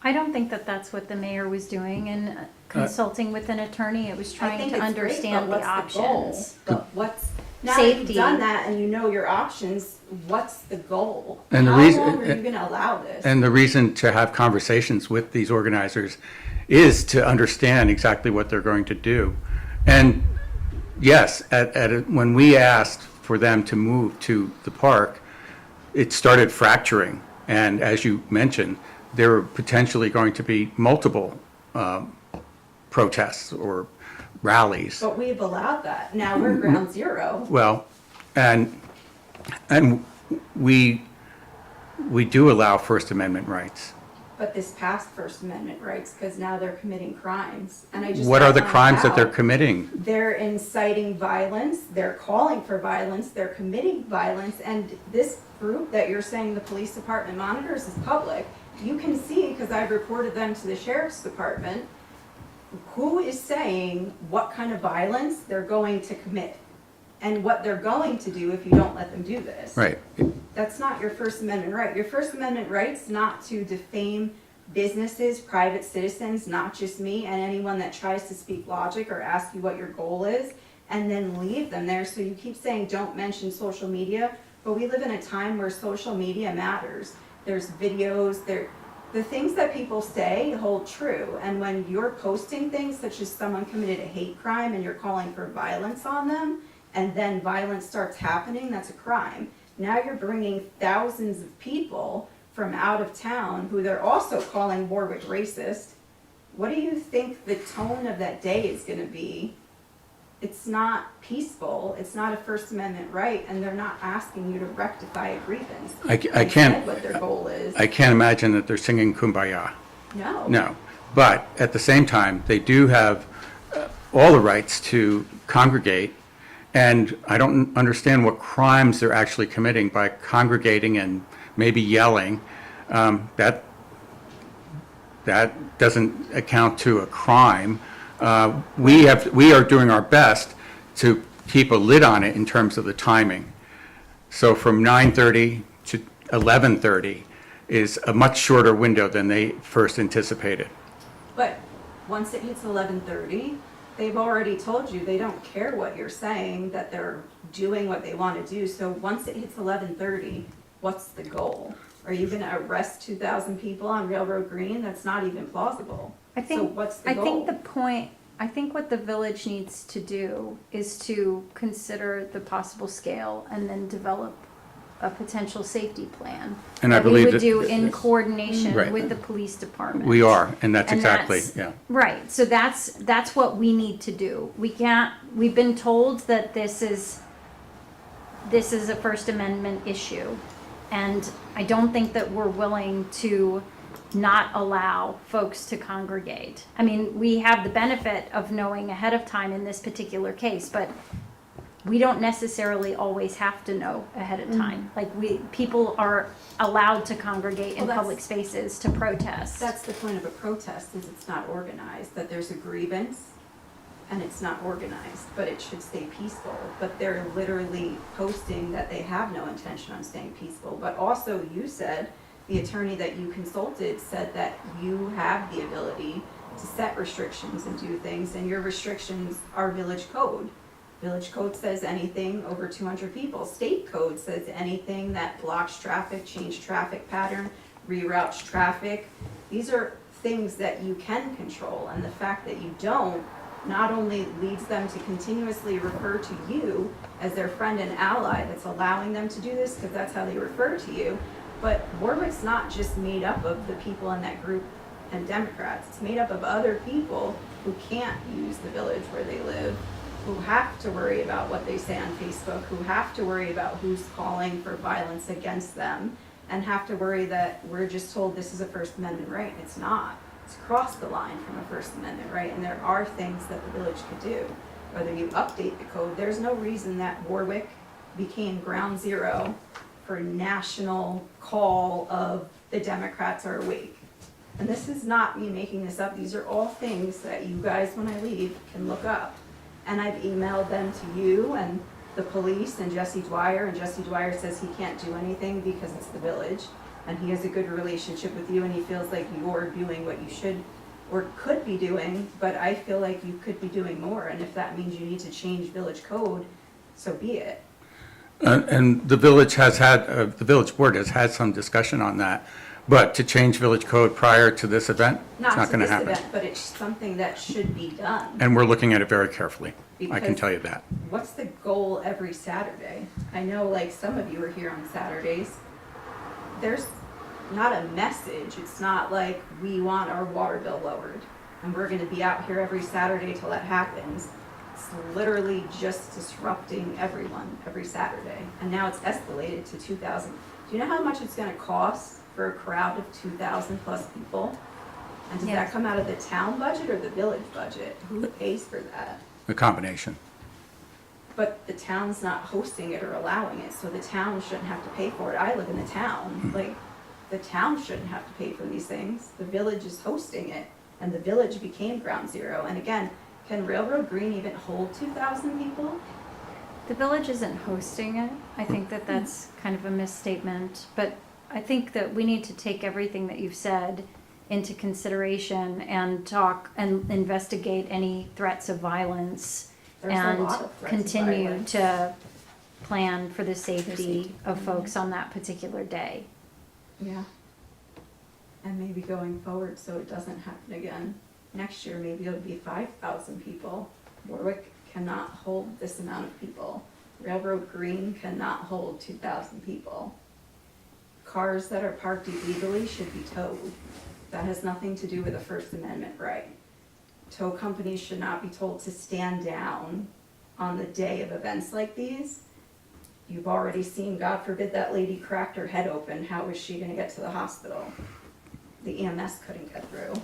I don't think that that's what the mayor was doing and consulting with an attorney. It was I trying think to it's great, understand but the what's goal? options. But what's, now that Safety. you've done that and you know your options, what's the goal? And the How reason- long are you gonna allow this? And the reason to have conversations with these organizers is to understand exactly what they're going to do. And yes, when we asked for them to move to the park, it started fracturing. And as you mentioned, there were potentially going to be multiple protests or rallies. But we've allowed that. Now we're ground zero. Well, and we do allow First Amendment rights. But this past First Amendment rights, because now they're committing crimes. And I just. What are the found crimes that they're out committing? They're inciting violence, they're calling for violence, they're committing violence, and this group that you're saying the police department monitors is public. You can see, because I've reported them to the sheriff's department, who is saying what kind of violence they're going to commit and what they're going to do if you don't let them do this. Right. That's not your First Amendment right. Your First Amendment right's not to defame businesses, private citizens, not just me, and anyone that tries to speak logic or ask you what your goal is, and then leave them there. So you keep saying, don't mention social media, but we live in a time where social media matters. There's videos, the things that people say hold true, and when you're posting things such as someone committed a hate crime and you're calling for violence on them, and then violence starts happening, that's a crime. Now you're bringing thousands of people from out of town who they're also calling Warwick racist. What do you think the tone of that day is gonna be? It's not peaceful, it's not a First Amendment right, and they're not asking you to rectify a grievance. I They can't- said what their goal is. I can't imagine that they're singing Kumbaya. No. No. But at the same time, they do have all the rights to congregate. And I don't understand what crimes they're actually committing by congregating and maybe yelling. That doesn't account to a crime. We are doing our best to keep a lid on it in terms of the timing. So from 9:30 to 11:30 is a much shorter window than they first anticipated. But once it hits 11:30, they've already told you they don't care what you're saying, that they're doing what they want to do. So once it hits 11:30, what's the goal? Are you gonna arrest 2,000 people on Railroad Green? That's not even plausible. I So think, what's the I goal? think the point, I think what the village needs to do is to consider the possible scale and then develop a potential safety plan. And I that we believe would that- do in coordination Right. with the police department. We are, and that's And exactly, that's- yeah. Right, so that's what we need to do. We've been told that this is a First Amendment issue. And I don't think that we're willing to not allow folks to congregate. I mean, we have the benefit of knowing ahead of time in this particular case, but we don't necessarily always have to know ahead of time. Like people are allowed to congregate in Well, that's- public spaces to protest. That's the point of a protest, is it's not organized, that there's a grievance and it's not organized, but it should stay peaceful. But they're literally posting that they have no intention on staying peaceful. But also, you said, the attorney that you consulted said that you have the ability to set restrictions and do things, and your restrictions are village code. Village code says anything over 200 people. State code says anything that blocks traffic, change traffic pattern, reroutes traffic. These are things that you can control, and the fact that you don't not only leads them to continuously refer to you as their friend and ally that's allowing them to do this, because that's how they refer to you, but Warwick's not just made up of the people in that group and Democrats. It's made up of other people who can't use the village where they live, who have to worry about what they say on Facebook, who have to worry about who's calling for violence against them, and have to worry that we're just told this is a First Amendment right. It's not. It's crossed the line from a First Amendment right, and there are things that the village could do. Whether you update the code, there's no reason that Warwick became ground zero for national call of the Democrats are awake. And this is not me making this up. These are all things that you guys, when I leave, can look up. And I've emailed them to you and the police and Jesse Dwyer, and Jesse Dwyer says he can't do anything because it's the village. And he has a good relationship with you, and he feels like you're doing what you should or could be doing, but I feel like you could be doing more. And if that means you need to change village code, so be it. And the village has had, the village board has had some discussion on that, but to change village code prior to this event, it's not Not to going to this happen. event, but it's something that should be done. And we're looking at it very carefully. I can Because- tell you that. What's the goal every Saturday? I know like some of you are here on Saturdays. There's not a message. It's not like we want our water bill lowered and we're gonna be out here every Saturday till that happens. It's literally just disrupting everyone every Saturday. And now it's escalated to 2,000. Do you know how much it's gonna cost for a crowd of 2,000 plus people? And does Yes. that come out of the town budget or the village budget? Who pays for that? The combination. But the town's not hosting it or allowing it, so the town shouldn't have to pay for it. I live in the town, like, the town shouldn't have to pay for these things. The village is hosting it, and the village became ground zero. And again, can Railroad Green even hold 2,000 people? The village isn't hosting it. I think that that's kind of a misstatement, but I think that we need to take everything that you've said into consideration and talk and investigate any threats of violence There's a and lot of threats of continue violence. to plan for the safety safety. of folks on that particular day. Yeah. And maybe going forward, so it doesn't happen again. Next year, maybe it'll be 5,000 people. Warwick cannot hold this amount of people. Railroad Green cannot hold 2,000 people. Cars that are parked illegally should be towed. That has nothing to do with a First Amendment right. Tow companies should not be told to stand down on the day of events like these. You've already seen, God forbid, that lady cracked her head open. How was she gonna get to the hospital? The EMS couldn't get through.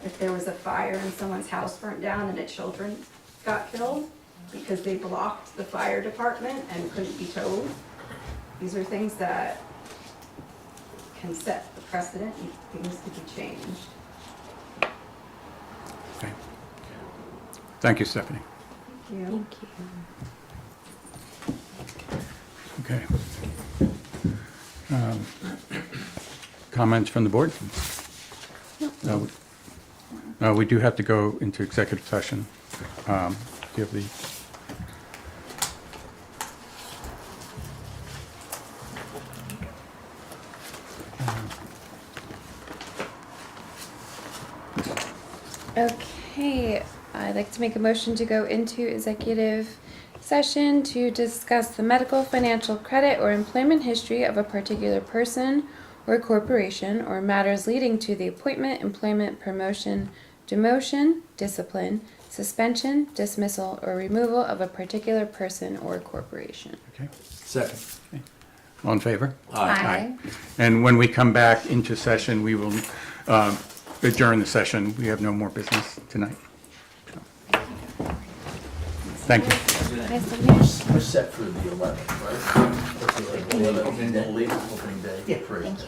If there was a fire and someone's house burnt down and the children got killed because they blocked the fire department and couldn't be towed, these are things that can set the precedent and things to be changed. Okay. Thank you, Stephanie. Thank you. Okay. Comments from the board? We do have to go into executive session. Do you have the? Okay, I'd like to make a motion to go into executive session to discuss the medical, financial, credit, or employment history of a particular person or corporation, or matters leading to the appointment, employment, promotion, demotion, discipline, suspension, dismissal, or removal of a particular person or corporation. Okay, Second. all in favor? Aye. And when we come back into session, we will adjourn the session. We have no more business tonight. Thank you. Nice to meet you. We're set for the 11th, right? 11th, opening day. Yeah. Thank you.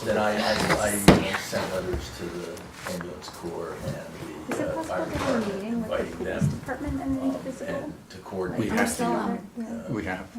Then I sent letters to the ambulance corps and Is it the possible fire to have a department meeting with the inviting police them department and the physical? and to coordinate. We have to. Still on. We have.